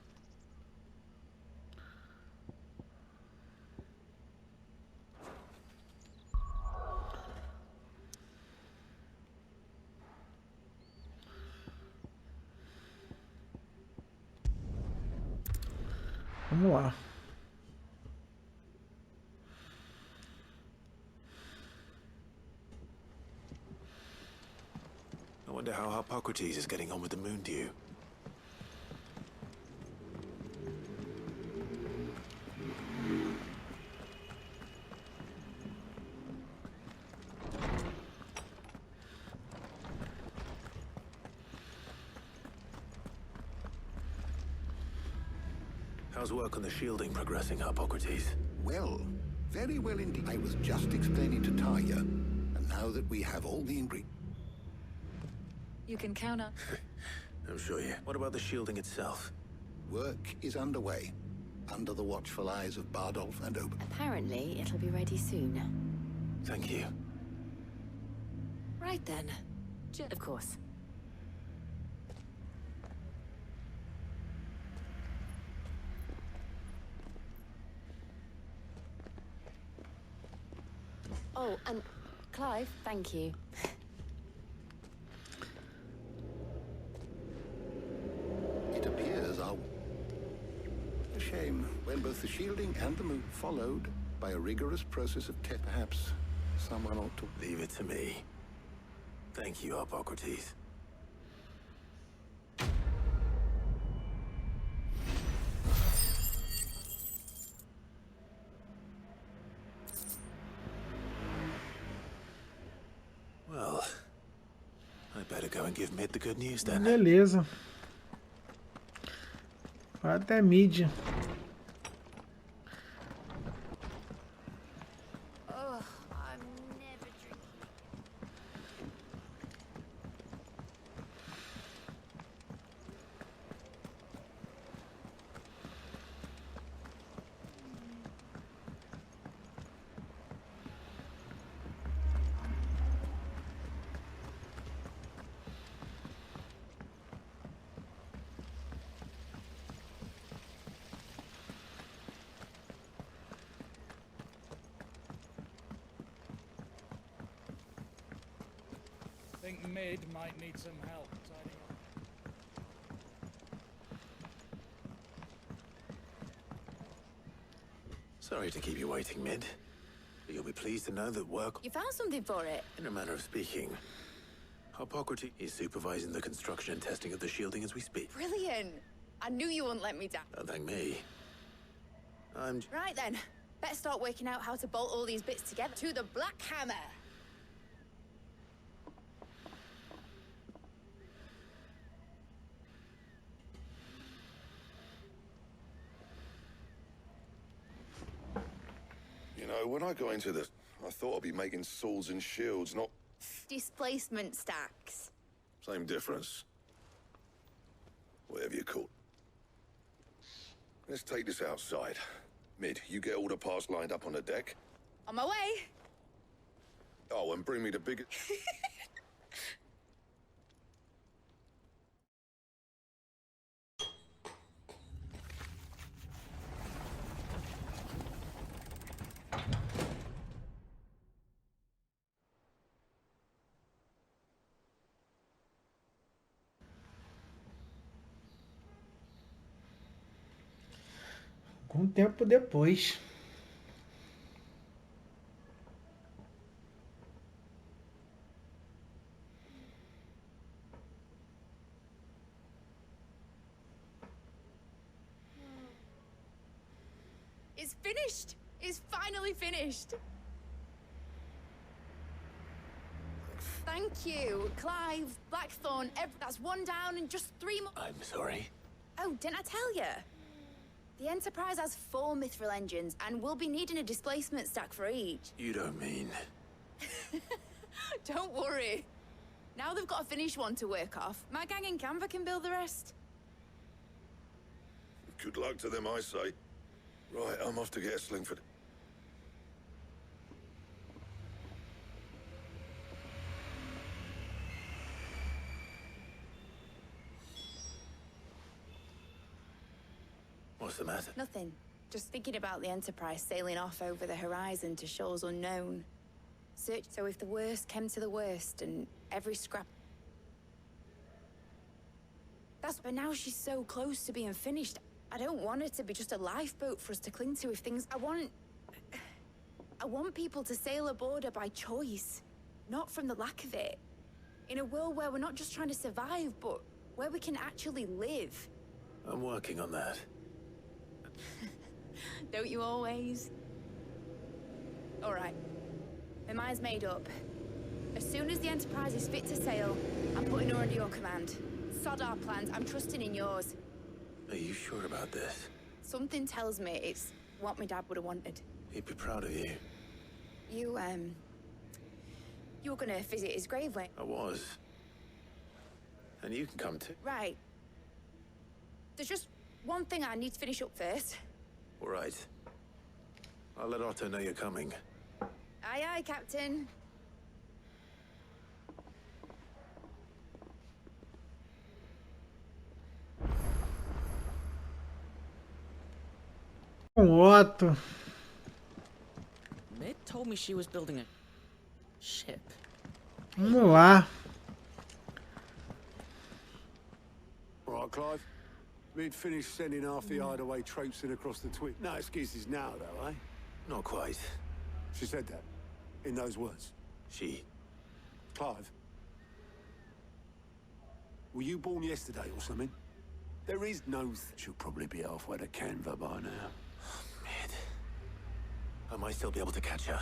Vamos lá. I wonder how Harpocrates is getting on with the moon dew. How's work on the shielding progressing, Harpocrates? Well, very well indeed. I was just explaining to Talia, and now that we have all the ingredients... You can count on... I'm sure you. What about the shielding itself? Work is underway, under the watchful eyes of Bardolph and Ober. Apparently, it'll be ready soon. Thank you. Right then. Of course. Oh, and Clive, thank you. It appears our shame when both the shielding and the move followed by a rigorous process of test. Perhaps someone ought to leave it to me. Thank you, Hippocrates. Well, I better go and give Mid the good news then. Beleza. Vai até mid. Think mid might need some help tidying up. Sorry to keep you waiting, Mid. But you'll be pleased to know that work... You found something for it? In a manner of speaking. Hippocrates is supervising the construction and testing of the shielding as we speak. Brilliant! I knew you wouldn't let me down. Don't thank me. I'm... Right then. Better start working out how to bolt all these bits together to the Black Hammer. You know, when I got into this, I thought I'd be making swords and shields, not... Displacement stacks. Same difference. Whatever you call it. Let's take this outside. Mid, you get all the parts lined up on the deck. On my way. Oh, and bring me the big... Algum tempo depois. It's finished. It's finally finished. Thank you, Clive, Blackthorn. That's one down and just 3 more. I'm sorry. Oh, didn't I tell you? The Enterprise has 4 mithril engines, and we'll be needing a displacement stack for each. You don't mean... Don't worry. Now they've got a finished one to work off. My gang in Canva can build the rest. Good luck to them, I say. Right, I'm off to get a Slingford. What's the matter? Nothing. Just thinking about the Enterprise sailing off over the horizon to shores unknown. So if the worst came to the worst and every scrap... But now she's so close to being finished. I don't want it to be just a lifeboat for us to cling to if things... I want people to sail aboard her by choice, not from the lack of it. In a world where we're not just trying to survive, but where we can actually live. I'm working on that. Don't you always? All right. My mind's made up. As soon as the Enterprise is fit to sail, I'm putting her under your command. Sod our plans. I'm trusting in yours. Are you sure about this? Something tells me it's what my dad would have wanted. He'd be proud of you. You were gonna visit his grave when... I was. And you can come too. Right. There's just one thing I need to finish up first. All right. I'll let Otto know you're coming. Aye, aye, Captain. Otto. Mid told me she was building a ship. Vamos lá. All right, Clive. We'd finished sending half the hideaway traipsing across the twig. No excuses now, though, eh? Not quite. She said that. In those words. She... Clive. Were you born yesterday or something? There is no... She'll probably be halfway to Canva by now. Mid. I might still be able to catch her.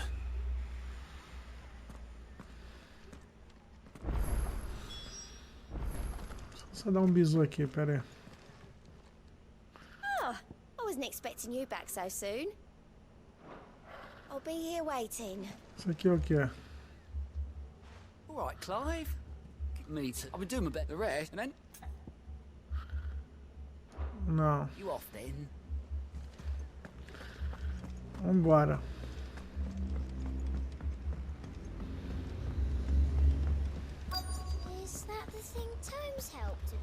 Só dar bisu aqui, pera aí. Oh, I wasn't expecting you back so soon. I'll be here waiting. Isso aqui é o que é? All right, Clive. Me too. I've been doing my best. The rest, and then... Não. You off then? Vambora. Is that the thing Tomes helped to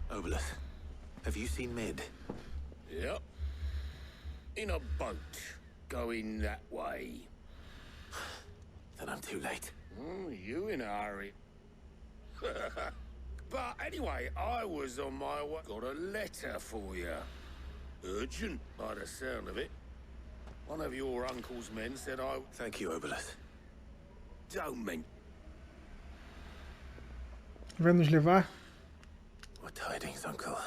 build? Obolus, have you seen Mid? Yep. In a boat, going that way. Then I'm too late. You in a hurry. But anyway, I was on my way. Got a letter for you. Urgent, by the sound of it. One of your uncle's men said I... Thank you, Obolus. Don't mean... Vai nos levar? What tidings, Uncle?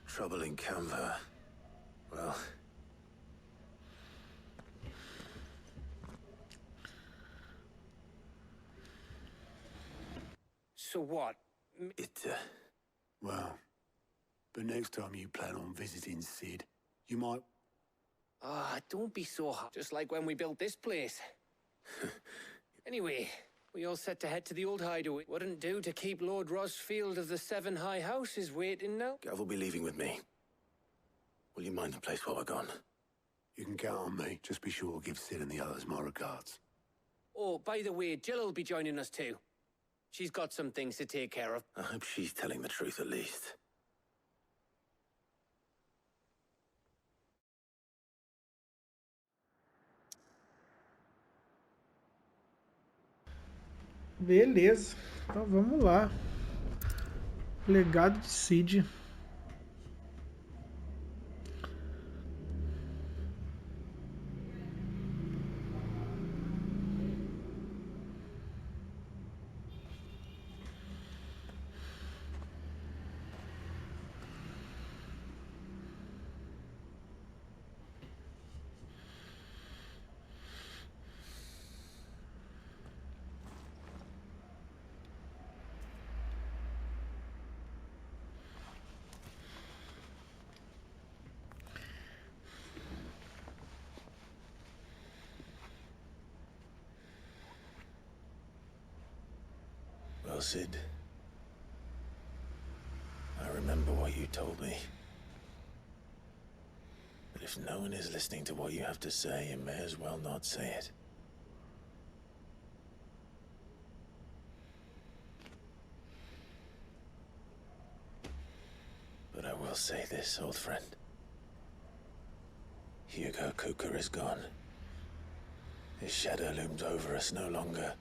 Trouble in Canva. Well... So what? Well, but next time you plan on visiting Sid, you might... Ah, don't be so hot. Just like when we built this place. Anyway, we all set to head to the old hideaway. Wouldn't do to keep Lord Rosfield of the Seven High Houses waiting now. Gav will be leaving with me. Will you mind the place while we're gone? You can count on me. Just be sure to give Sid and the others my regards. Oh, by the way, Jill will be joining us too. She's got some things to take care of. I hope she's telling the truth at least. Beleza. Então vamos lá. Legado de Cid. Well, Sid, I remember what you told me. But if no one is listening to what you have to say, you may as well not say it. But I will say this, old friend. Hugo Cooker is gone. His shadow looms over us no longer.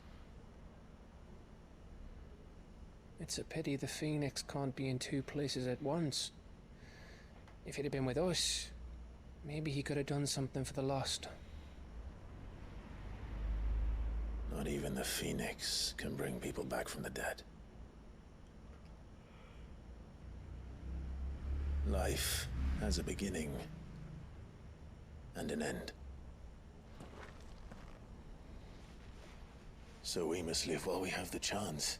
It's a pity the Phoenix can't be in two places at once. If he'd have been with us, maybe he could have done something for the lost. Not even the Phoenix can bring people back from the dead. Life has a beginning and an end. So we must live while we have the chance.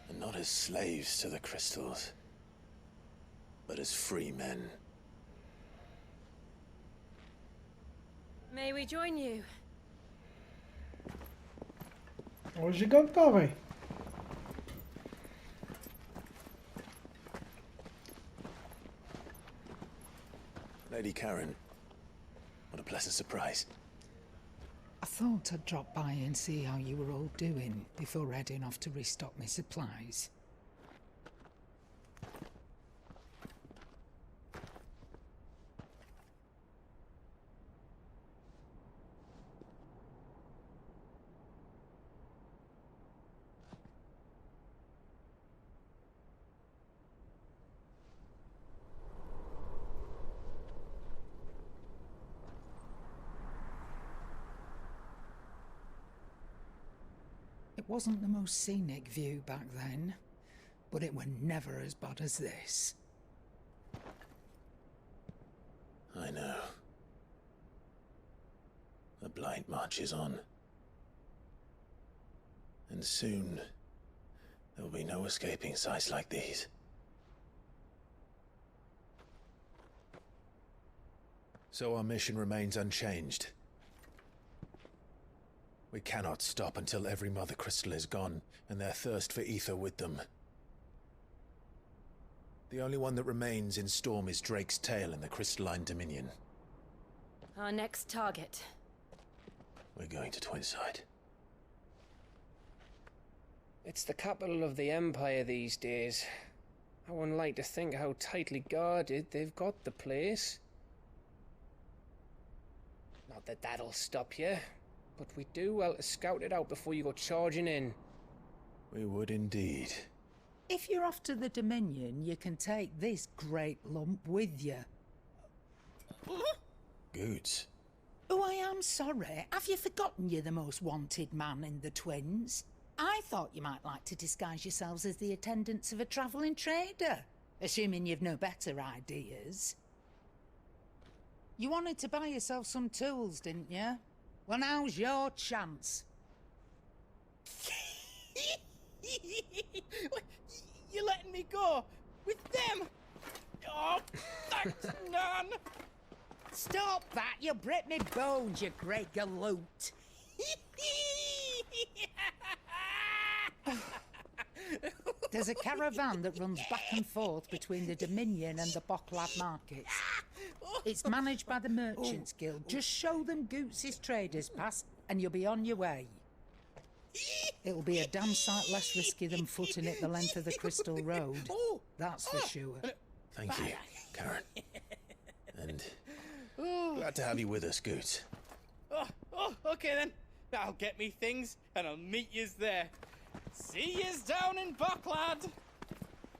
And not as slaves to the crystals, but as free men. May we join you? Olha o gigantão, velho. Lady Karen, what a pleasant surprise. I thought I'd drop by and see how you were all doing before heading off to restock my supplies. It wasn't the most scenic view back then, but it were never as bad as this. I know. The Blight marches on. And soon, there will be no escaping sights like these. So our mission remains unchanged. We cannot stop until every Mother Crystal is gone, and their thirst for ether with them. The only one that remains in Storm is Drake's Tail in the Crystalline Dominion. Our next target. We're going to Twinside. It's the capital of the Empire these days. I wouldn't like to think how tightly guarded they've got the place. Not that that'll stop you, but we'd do well to scout it out before you go charging in. We would indeed. If you're off to the Dominion, you can take this great lump with you. Goods. Oh, I am sorry. Have you forgotten you're the most wanted man in the Twins? I thought you might like to disguise yourselves as the attendants of a travelling trader, assuming you've no better ideas. You wanted to buy yourself some tools, didn't you? Well, now's your chance. You're letting me go with them? Oh, thanks, Nan. Stop that! You break me bones, you great galoot. There's a caravan that runs back and forth between the Dominion and the Bocklad markets. It's managed by the Merchants Guild. Just show them Goots' traders pass and you'll be on your way. It'll be a damn sight less risky than footing it the length of the Crystal Road. That's for sure. Thank you, Karen. And glad to have you with us, Goots. Okay then. I'll get me things and I'll meet yous there. See yous down in Bocklad.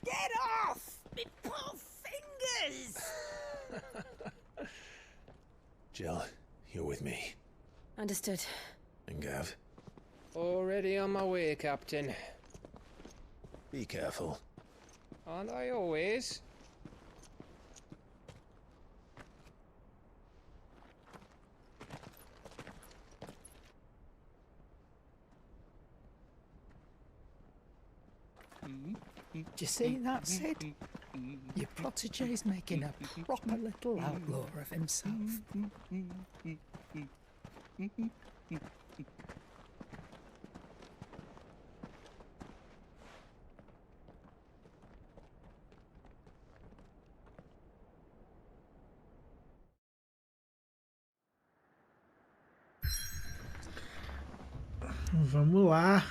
Get off! Me poor fingers! Jill, you're with me. Understood. And Gav? Already on my way, Captain. Be careful. Aren't I always? Do you see that, Sid? Your protege's making a proper little outlaw of himself. Vamos lá.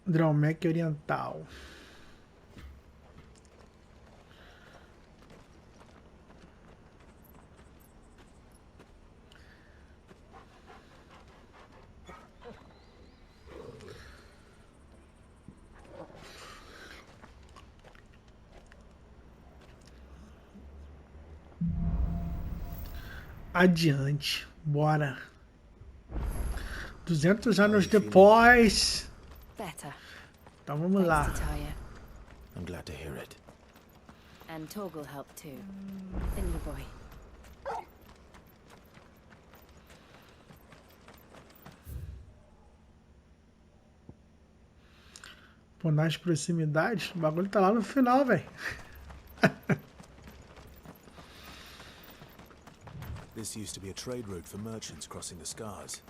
Dromec Oriental. Adiante, bora. 200 anos depois. Better. Então vamos lá. I'm glad to hear it. And Torgal helped too. Didn't you, boy? Pô, nas proximidades, o bagulho tá lá no final, velho. This used to be a trade route for merchants crossing the Scars,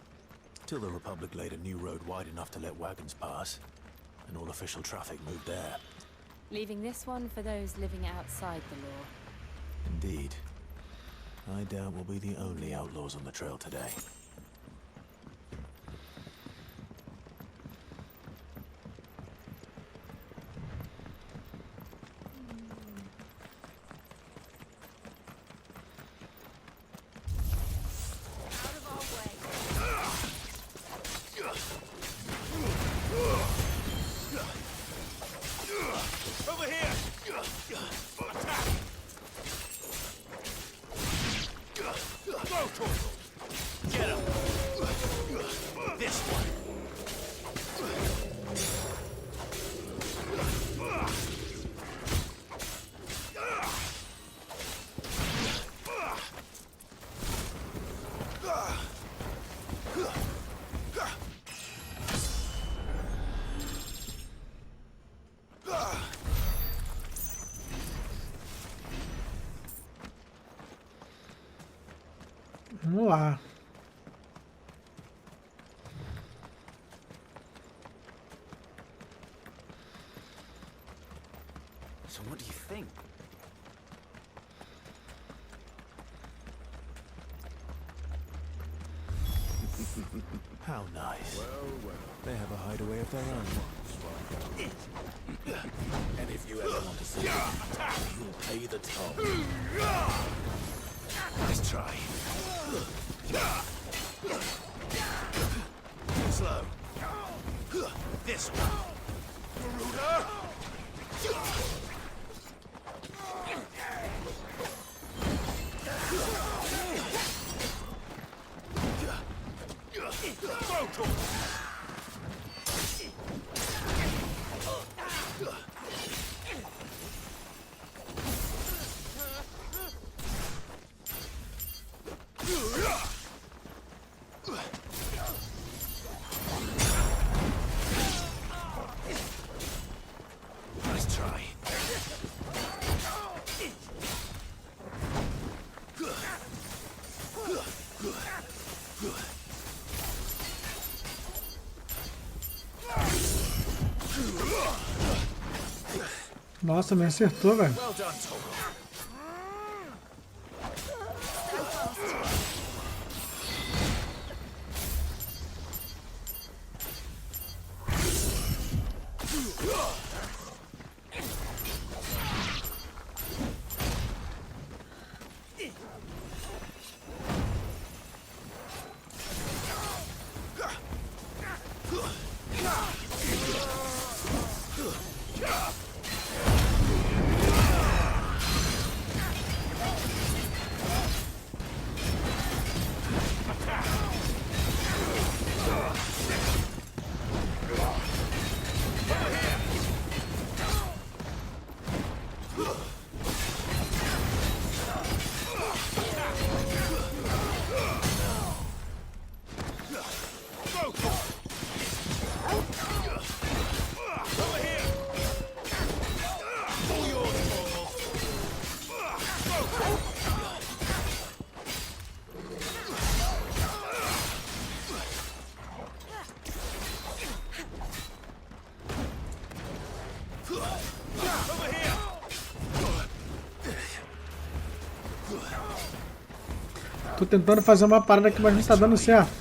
till the Republic laid a new road wide enough to let wagons pass, and all official traffic moved there. Leaving this one for those living outside the law. Indeed. I doubt we'll be the only outlaws on the trail today. Get him. This one. Vamos lá. So what do you think? How nice. Well. They have a hideaway of their own. And if you ever want to see it, you'll pay the toll. Nice try. Slow. This one. Nice try. Nossa, me acertou, velho. Well done, Toggle. Tô tentando fazer uma parada aqui, mas não tá dando certo.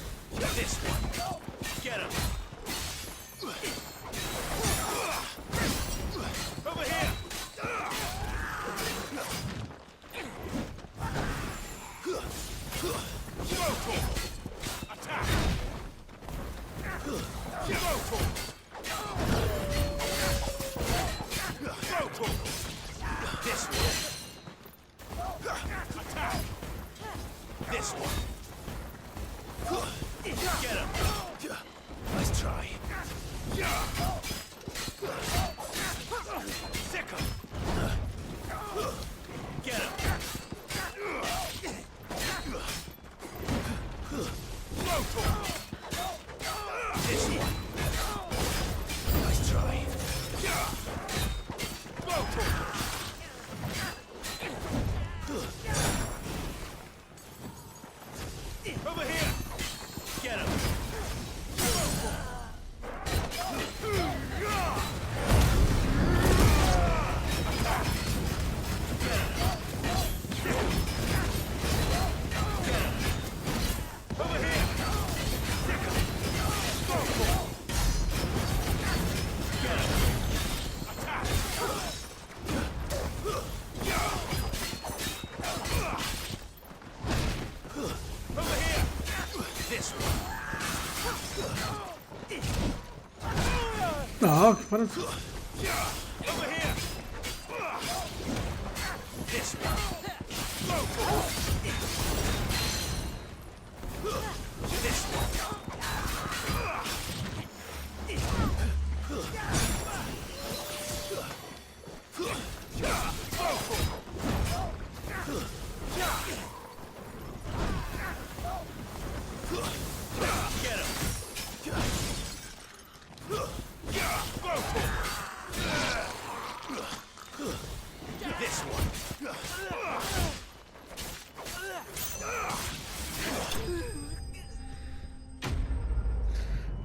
This one. Get him. Nice try. Sick him. Get him. This one. Nice try. Over here. Get him. Não, que para.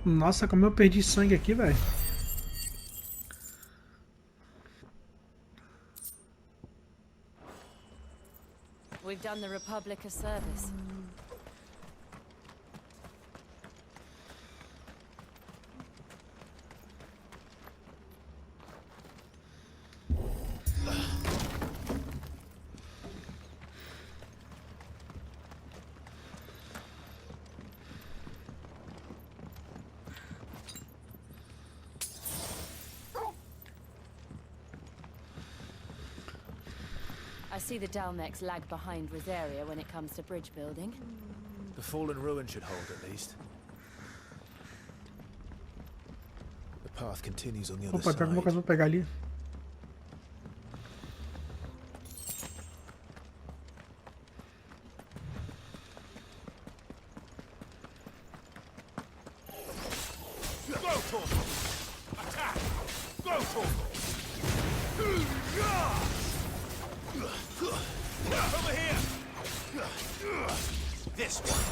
Nossa, como eu perdi sangue aqui, velho. We've done the Republic a service. I see the Dalmex lag behind Rosaria when it comes to bridge building. The fallen ruin should hold at least. The path continues on the other Opa, tem alguma side. coisa pra pegar ali? Over here! This one!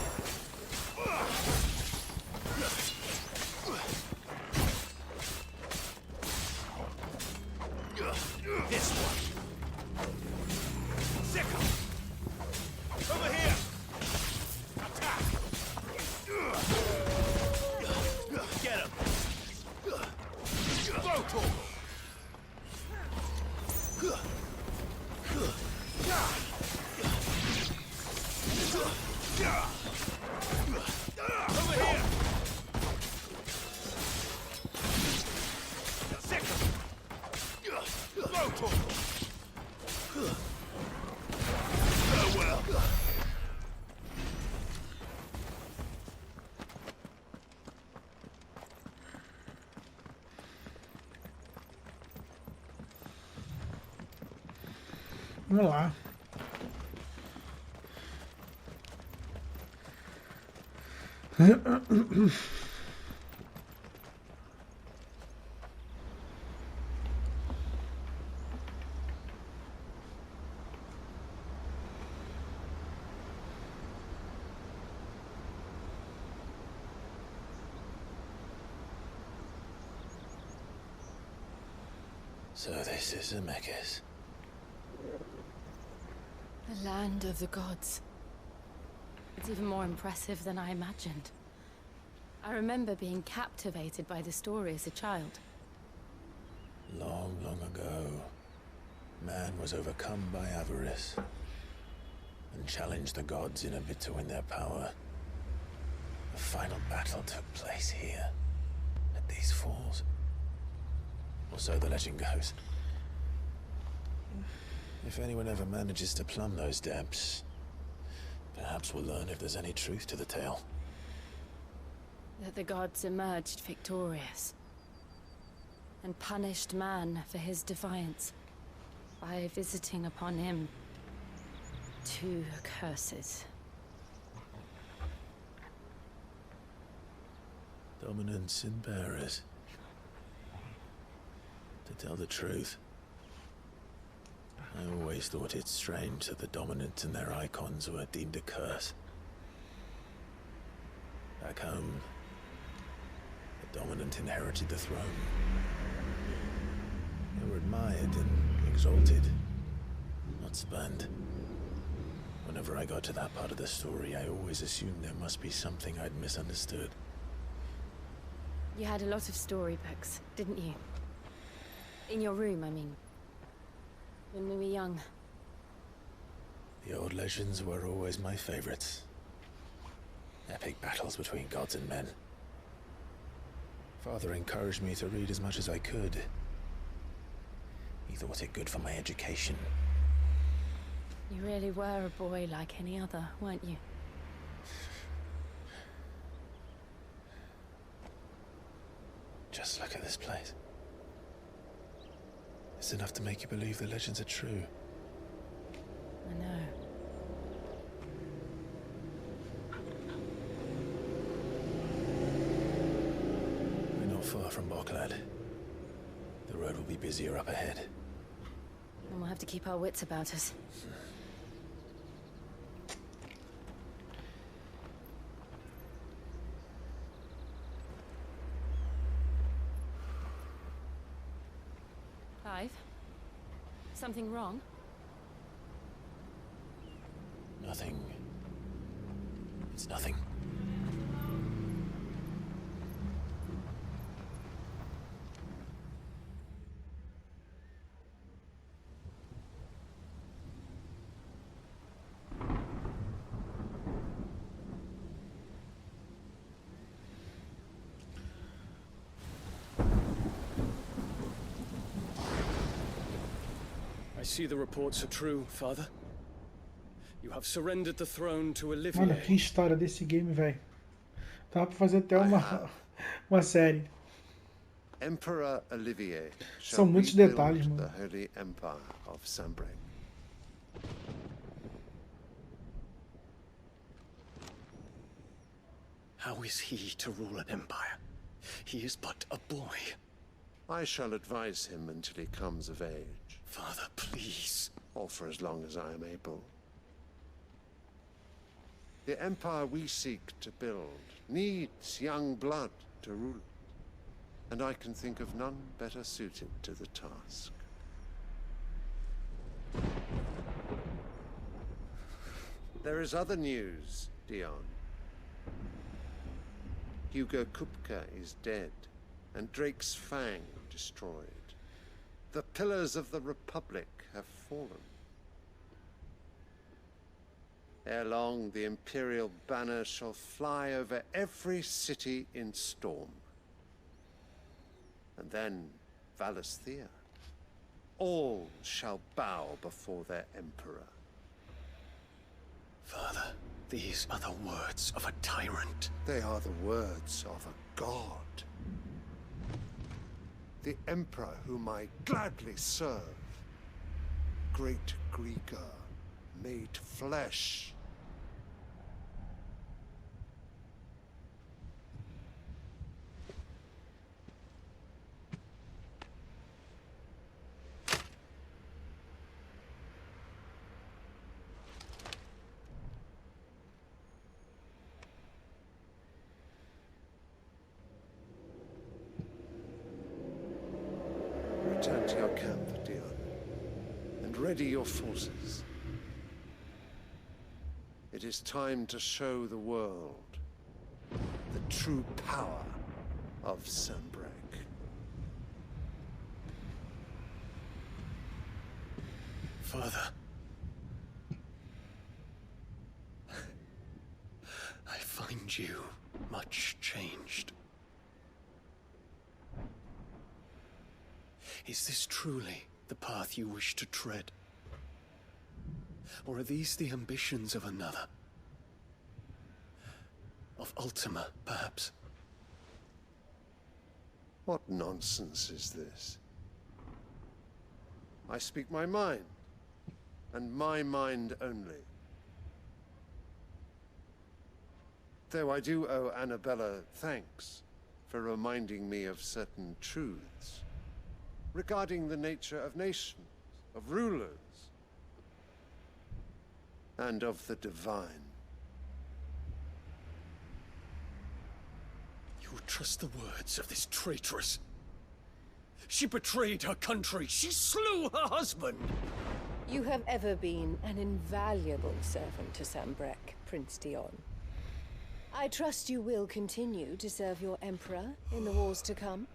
This one! Sickle! Over here! Attack! Get him! Blow Over here! Sickle! Blow Farewell! Vamos lá. So this is Zemeckis. The land of the gods. It's even more impressive than I imagined. I remember being captivated by the story as a child. Long, long ago, man was overcome by avarice and challenged the gods in a bid to win their power. The final battle took place here, at these falls. Or so the legend goes. If anyone ever manages to plumb those depths, perhaps we'll learn if there's any truth to the tale. That the gods emerged victorious and punished man for his defiance by visiting upon him 2 curses. Dominance in bearers. To tell the truth, I always thought it strange that the dominant and their icons were deemed a curse. Back home, the dominant inherited the throne. They were admired and exalted, not spurned. Whenever I got to that part of the story, I always assumed there must be something I'd misunderstood. You had a lot of storybooks, didn't you? In your room, I mean. When we were young. The old legends were always my favorites. Epic battles between gods and men. Father encouraged me to read as much as I could. He thought it good for my education. You really were a boy like any other, weren't you? Just look at this place. It's enough to make you believe the legends are true. I know. We're not far from Boklad. The road will be busier up ahead. And we'll have to keep our wits about us. Clive? Something wrong? Nothing. It's nothing. I see the reports are true, Father. You have surrendered the throne to Mano, Olivier. que história desse game, velho. Dá pra fazer até uma série. Emperor Olivier São shall muitos rebuild detalhes, the mano. Holy Empire of Sanbreque. How is he to rule an empire? He is but a boy. I shall advise him until he comes of age. Father, please. Or for as long as I am able. The empire we seek to build needs young blood to rule it, and I can think of none better suited to the task. There is other news, Dion. Hugo Kupka is dead, and Drake's Fang destroyed. The pillars of the Republic have fallen. Ere long, the Imperial banner shall fly over every city in Storm. And then, Valisthea. All shall bow before their Emperor. Father, these are the words of a tyrant. They are the words of a god. The Emperor whom I gladly serve. Great Grieger, made flesh. Return to your camp, Dion, and ready your forces. It is time to show the world the true power of Sanbreque. Father. I find you much changed. Is this truly the path you wish to tread? Or are these the ambitions of another? Of Ultima, perhaps? What nonsense is this? I speak my mind, and my mind only. Though I do owe Annabella thanks for reminding me of certain truths regarding the nature of nations, of rulers, and of the divine. You would trust the words of this traitress? She betrayed her country. She slew her husband. You have ever been an invaluable servant to Sanbreque, Prince Dion. I trust you will continue to serve your Emperor in the wars to come.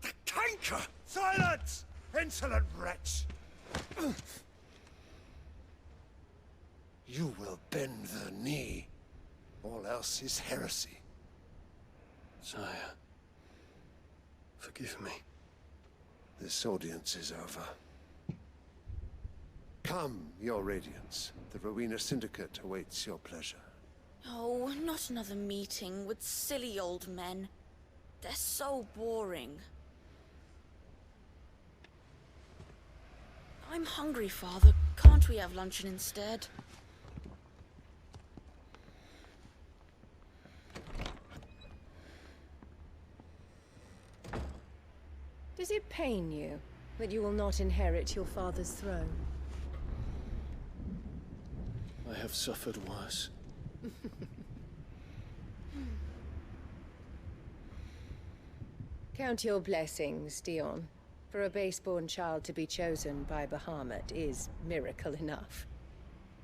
The canker! Silence! Insolent wretch! You will bend the knee. All else is heresy. Sire, forgive me. This audience is over. Come, your Radiance. The Rowena Syndicate awaits your pleasure. Oh, not another meeting with silly old men. They're so boring. I'm hungry, Father. Can't we have luncheon instead? Does it pain you that you will not inherit your father's throne? I have suffered worse. Count your blessings, Dion. For a base-born child to be chosen by Bahamut is miracle enough.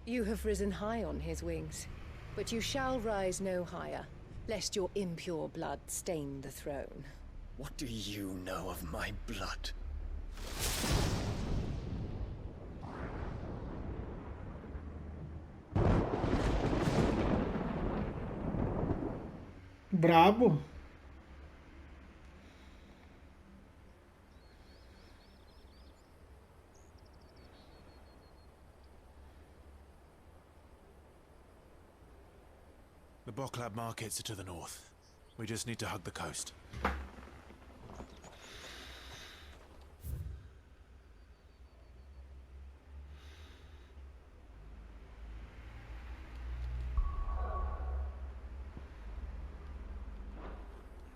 You have risen high on his wings, but you shall rise no higher, lest your impure blood stain the throne. What do you know of my blood? Brabo. The Boklab markets are to the north. We just need to hug the coast.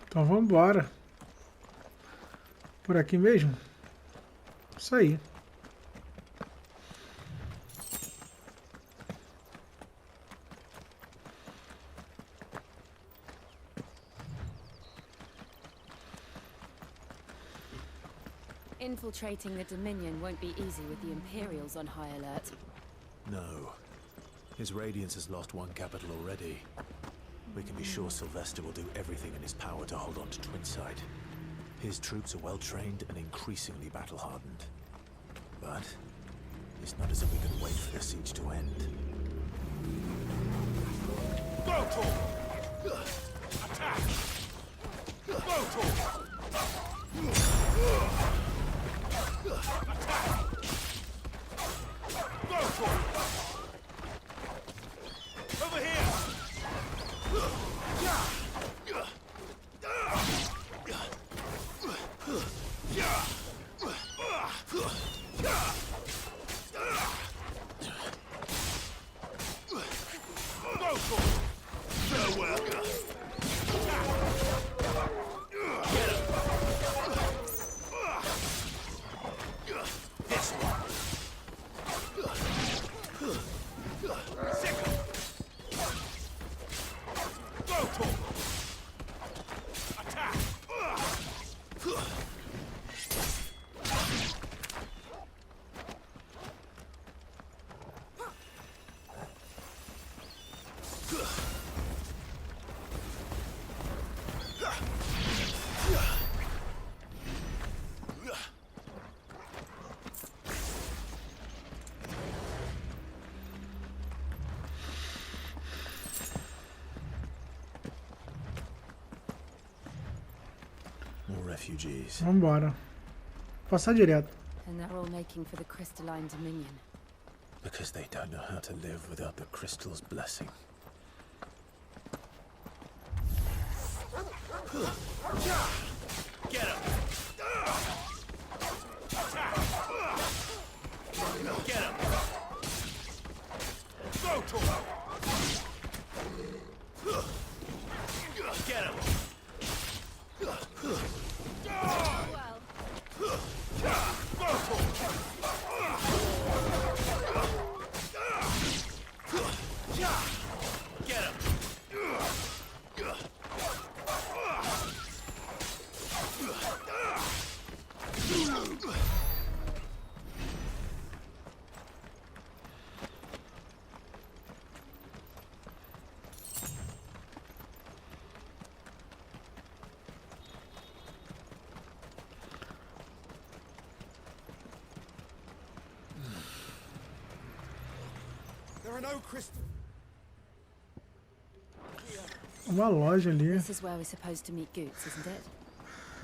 Então vamos embora. Por aqui mesmo? Isso aí. Infiltrating the Dominion won't be easy with the Imperials on high alert. No. His Radiance has lost one capital already. We can be sure Sylvester will do everything in his power to hold on to Twinside. His troops are well trained and increasingly battle-hardened. But it's not as if we can wait for the siege to end. Attack! Attack! Over here! Farewell! This one. Second. Go to. Attack. More refugees. Vamos embora. Passar direto. And they're all making for the crystalline Dominion. Because they don't know how to live without the crystal's blessing. Get him! Get him! Go to him! Get him! Get him! There are no crystals. Uma loja ali. This is where we're supposed to meet Goots, isn't it?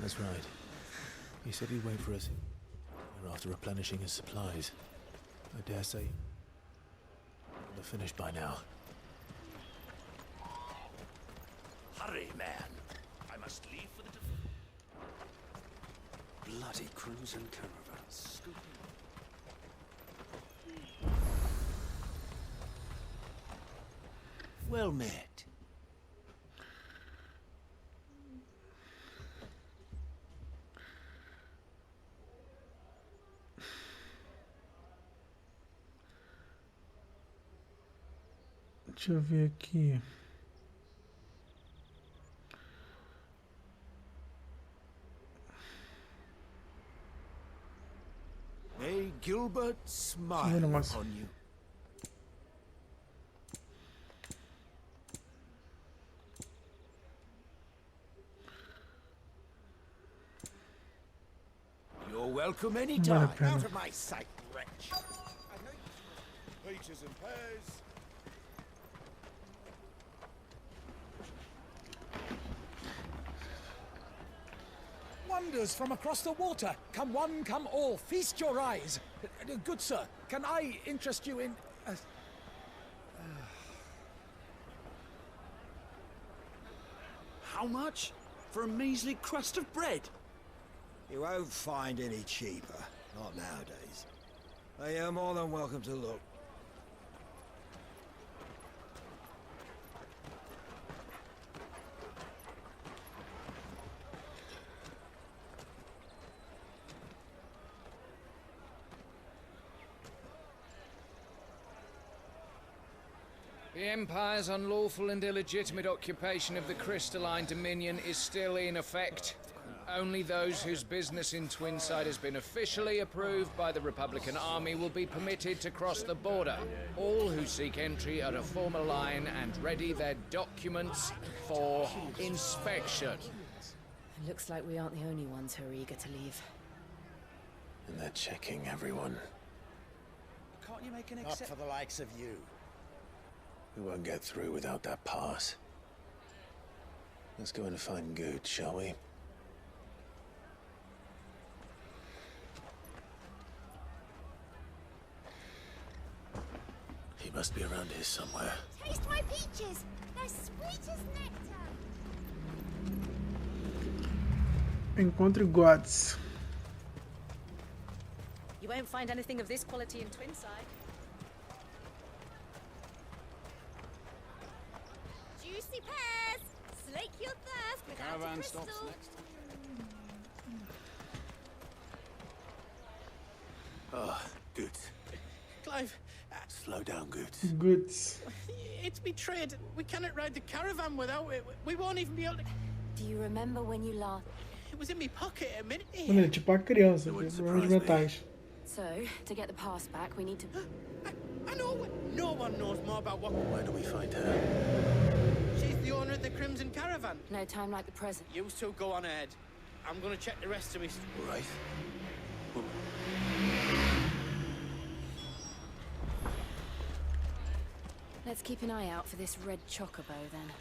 That's right. He said he'd wait for us. We're after replenishing his supplies. I dare say they're finished by now. Hurry, man. I must leave for the... Bloody crews and caravans. Well met. Deixa eu ver aqui. May Gilbert smile Nossa. upon you. You're welcome anytime. Out of my sight, wretch. Peaches and pears. Wonders from across the water. Come one, come all. Feast your eyes. Good sir, can I interest you in... How much? For a measly crust of bread? You won't find any cheaper. Not nowadays. But you're more than welcome to look. The Empire's unlawful and illegitimate occupation of the crystalline dominion is still in effect. Only those whose business in Twinside has been officially approved by the Republican Army will be permitted to cross the border. All who seek entry are to form a line and ready their documents for inspection. It looks like we aren't the only ones who are eager to leave. And they're checking everyone. Can't you make an Not for the likes of you. We won't get through without that pass. Let's go in and find Good, shall we? He must be around here somewhere. Taste my peaches. They're sweet as nectar. Encontre Gods. You won't find anything of this quality in Twinside. Juicy pears. Slake your thirst without Caravan a crystal. stops next. Ah, Good. Clive, Slow down, Good. Goods. it's betrayed. We cannot ride the caravan without it. We won't even be able to... Do you remember when you last... It was in my pocket a minute ago. Ele é tipo a criança, tem problemas mentais. So, to get the pass back, we need to... I know. No one knows more about what... Where do we find her? She's the owner of the Crimson Caravan. No time like the present. You two go on ahead. I'm gonna check the rest of me. Right. Let's keep an eye out for this red chocobo, then.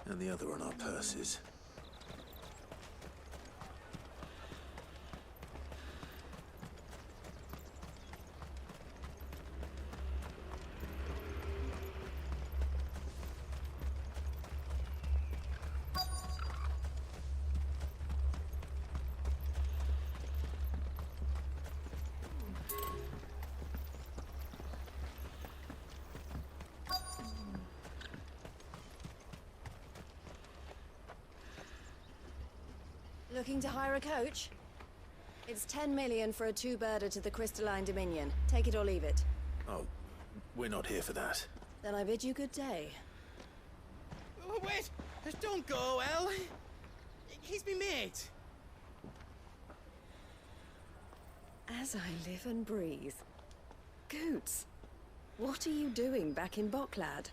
And the other on our purses. Looking to hire a coach? It's 10 million for a two-birder to the Crystalline Dominion. Take it or leave it. Oh, we're not here for that. Then I bid you good day. Oh, wait! Don't go, El. He's my mate. As I live and breathe. Goots, what are you doing back in Bocklad?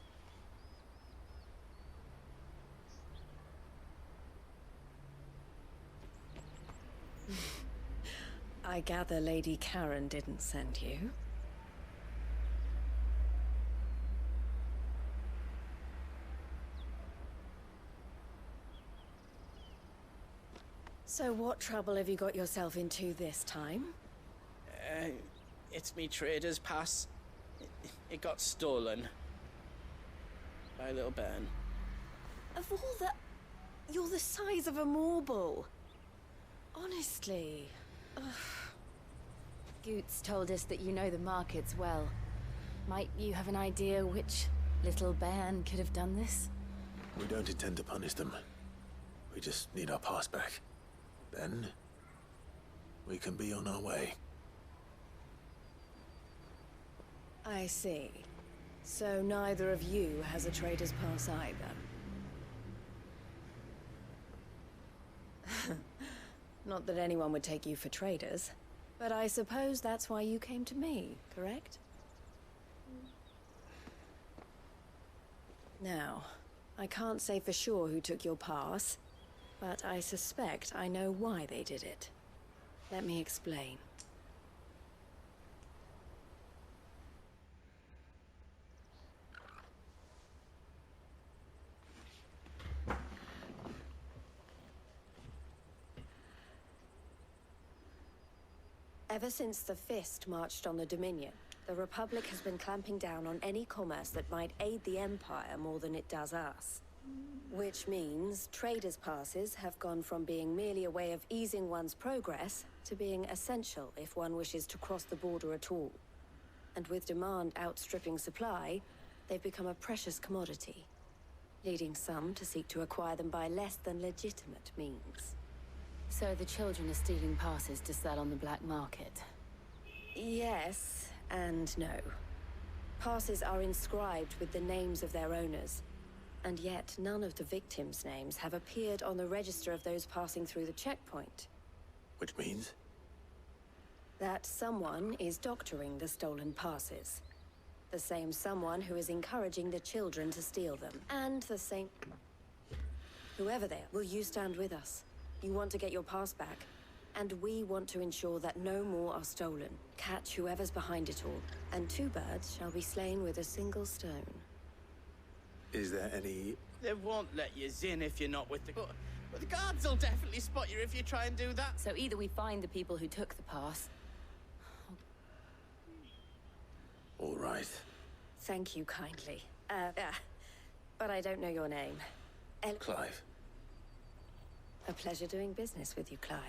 I gather Lady Karen didn't send you. So what trouble have you got yourself into this time? It's me trader's pass. It got stolen. By a little bairn. Of all the... You're the size of a marble. Honestly. Ugh. Goots told us that you know the markets well. Might you have an idea which little bairn could have done this? We don't intend to punish them. We just need our pass back. Then, we can be on our way. I see. So neither of you has a trader's pass either. Not that anyone would take you for traders. But I suppose that's why you came to me, correct? Now, I can't say for sure who took your pass, but I suspect I know why they did it. Let me explain. Ever since the Fist marched on the Dominion, the Republic has been clamping down on any commerce that might aid the Empire more than it does us. Which means traders' passes have gone from being merely a way of easing one's progress to being essential if one wishes to cross the border at all. And with demand outstripping supply, they've become a precious commodity, leading some to seek to acquire them by less than legitimate means. So the children are stealing passes to sell on the black market? Yes and no. Passes are inscribed with the names of their owners, and yet none of the victims' names have appeared on the register of those passing through the checkpoint. Which means? That someone is doctoring the stolen passes. The same someone who is encouraging the children to steal them. And the same... Whoever they are, will you stand with us? You want to get your pass back, and we want to ensure that no more are stolen. Catch whoever's behind it all, and 2 birds shall be slain with a single stone. Is there any... They won't let you in if you're not with the... But the guards will definitely spot you if you try and do that. So either we find the people who took the pass... All right. Thank you kindly. But I don't know your name. Clive. A pleasure doing business with you, Clive.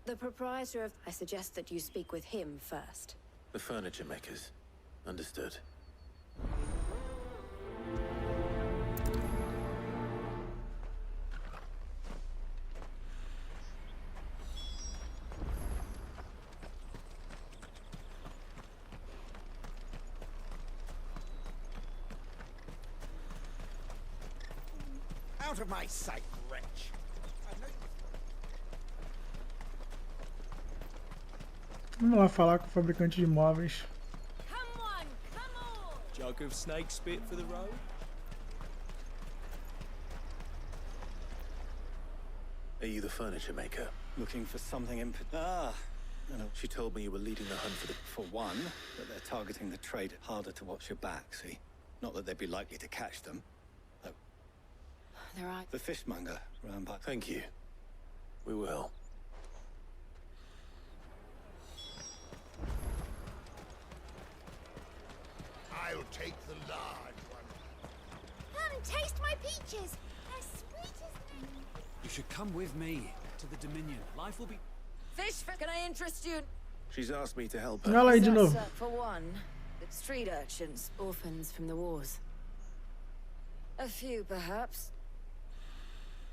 The proprietor of... I suggest that you speak with him first. The furniture makers. Understood. Out of my sight, wretch! Vamos lá falar com o fabricante de móveis. Jug of snake spit for the road? Are you the furniture maker? Looking for something in... No. She told me you were leading the hunt for the... For one, that they're targeting the trade harder to watch your back, see? Not that they'd be likely to catch them. No. They're right. The fishmonger round by... Thank you. We will. I'll take the large one. Come, taste my peaches. They're sweet as... You should come with me to the Dominion. Life will be... Fish, can I interest you? She's asked me to help her. Olha lá aí de novo. For one, it's street urchins, orphans from the wars. A few, perhaps.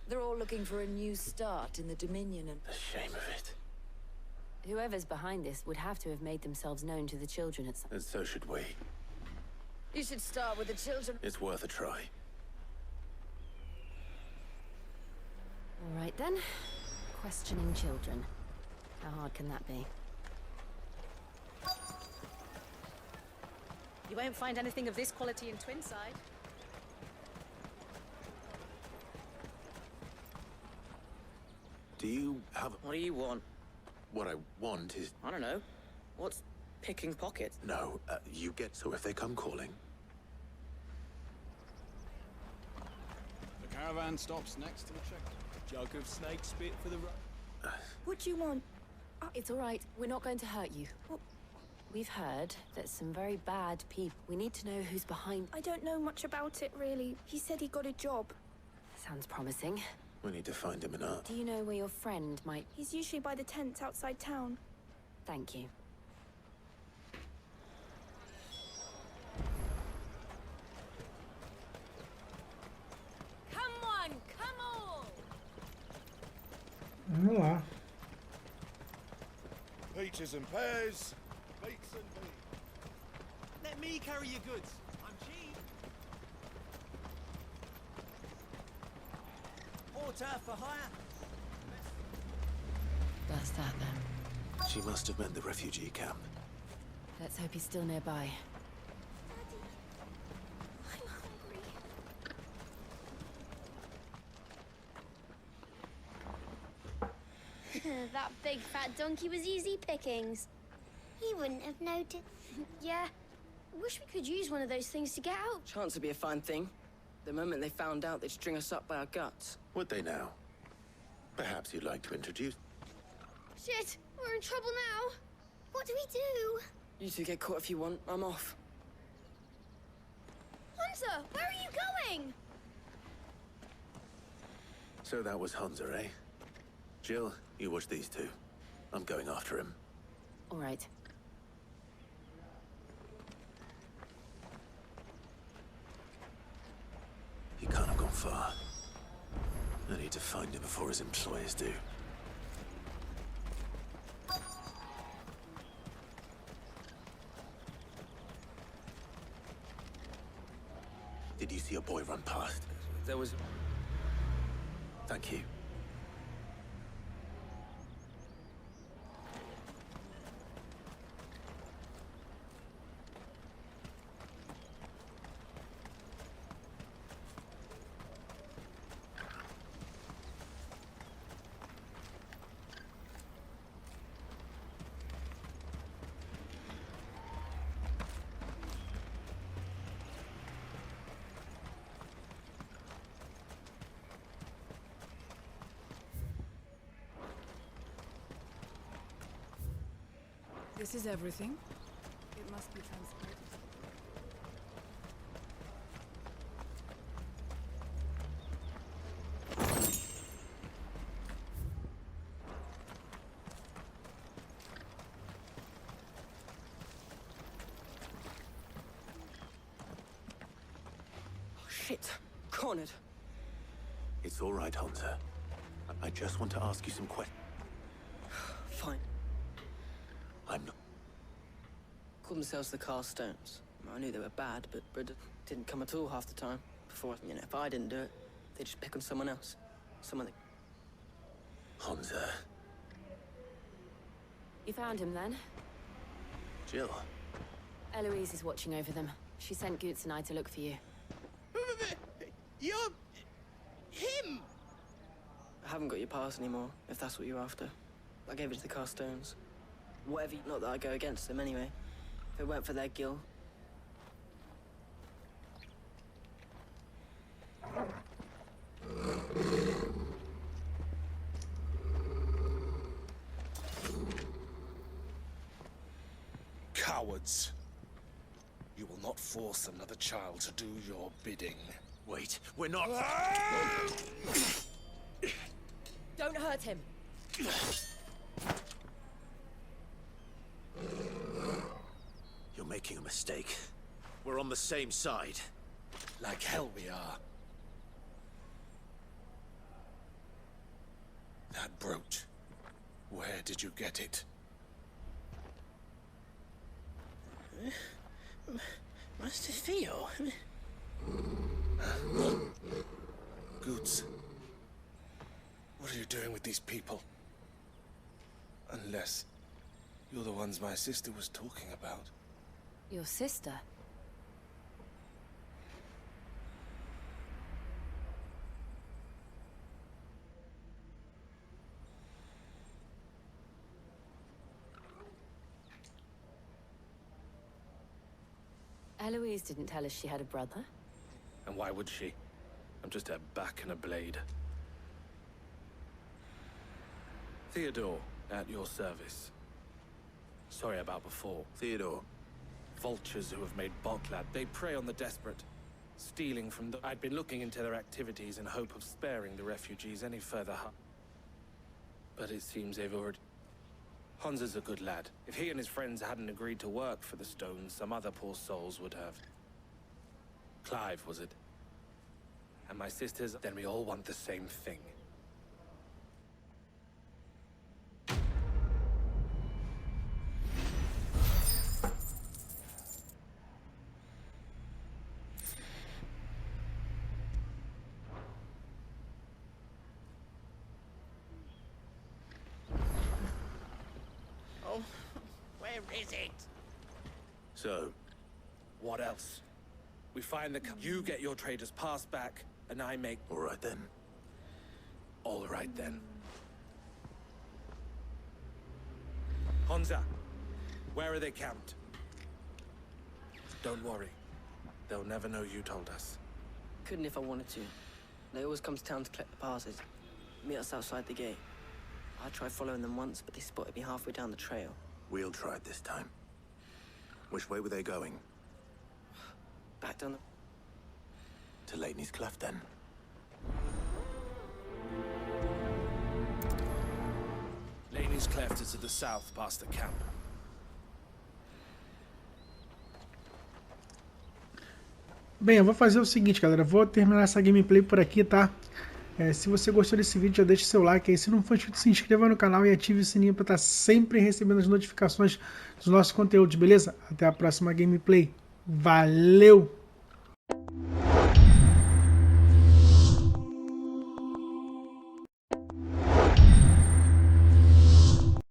They're all looking for a new start in the Dominion and... The shame of it. Whoever's behind this would have to have made themselves known to the children at some... And so should we. You should start with the children. It's worth a try. All right then. Questioning children. How hard can that be? You won't find anything of this quality in Twinside. Do you have... What do you want? What I want is... I don't know. What's picking pockets? No, you get... So if they come calling... The caravan stops next to the check. Jug of snake spit for the road. What do you want? It's all right. We're not going to hurt you. We've heard that some very bad people... We need to know who's behind... I don't know much about it, really. He said he got a job. Sounds promising. We need to find him and Do you know where your friend might... He's usually by the tents outside town. Thank you. Come on, come on! Vamos lá. Peaches and pears. Beats and beats. Let me carry your goods. I'm cheap. Porter for hire. That's that then. She must have meant the refugee camp. Let's hope he's still nearby. That big fat donkey was easy pickings. He wouldn't have noticed. Yeah. Wish we could use one of those things to get out. Chance would be a fine thing. The moment they found out, they'd string us up by our guts. Would they now? Perhaps you'd like to introduce... Shit, we're in trouble now. What do we do? You two get caught if you want. I'm off. Hunter, where are you going? So that was Hunter, eh? Jill, you watch these two. I'm going after him. All right. He can't have gone far. I need to find him before his employers do. Did you see a boy run past? There was... Thank you. This is everything. It must be transported. Oh, shit. Cornered. It's all right, Hunter. I just want to ask you some questions. Fine. I'm not... Called themselves the Carstones. I knew they were bad, but didn't come at all half the time. Before, if I didn't do it, they'd just pick on someone else. Someone that... Hunter. You found him then? Jill. Eloise is watching over them. She sent Goots and I to look for you. You're... him! I haven't got your pass anymore, if that's what you're after. I gave it to the Carstones. Whatever, not that I go against them anyway. If it weren't for their guild. Cowards. You will not force another child to do your bidding. Wait, we're not... Don't hurt him. You're making a mistake. We're on the same side. Like hell we are. That brooch. Where did you get it? Master Theo. Goots. What are you doing with these people? Unless you're the ones my sister was talking about. Your sister? Eloise didn't tell us she had a brother. And why would she? I'm just a back and a blade. Theodore, at your service. Sorry about before. Theodore. Vultures who have made Boklad. They prey on the desperate, stealing from the... I'd been looking into their activities in hope of sparing the refugees any further harm. But it seems they've already... Hans is a good lad. If he and his friends hadn't agreed to work for the Stones, some other poor souls would have. Clive, was it? And my sisters, then we all want the same thing. Where is it? So, what else? We find the... You get your trader's pass back, and I make... All right then. All right then. Honza, where are they camped? Don't worry. They'll never know you told us. Couldn't if I wanted to. They always come to town to collect the passes. Meet us outside the gate. I tried following them once, but they spotted me halfway down the trail. We'll try it this time. Which way were they going? Back down the... To Leighton's Cleft, then. Leighton's Cleft is to the south, past the camp. Bem, eu vou fazer o seguinte, galera. Vou terminar essa gameplay por aqui, tá? Se você gostou desse vídeo, já deixa o seu like aí. Se não for inscrito, se inscreva no canal e ative o sininho para estar sempre recebendo as notificações dos nossos conteúdos, beleza? Até a próxima gameplay. Valeu!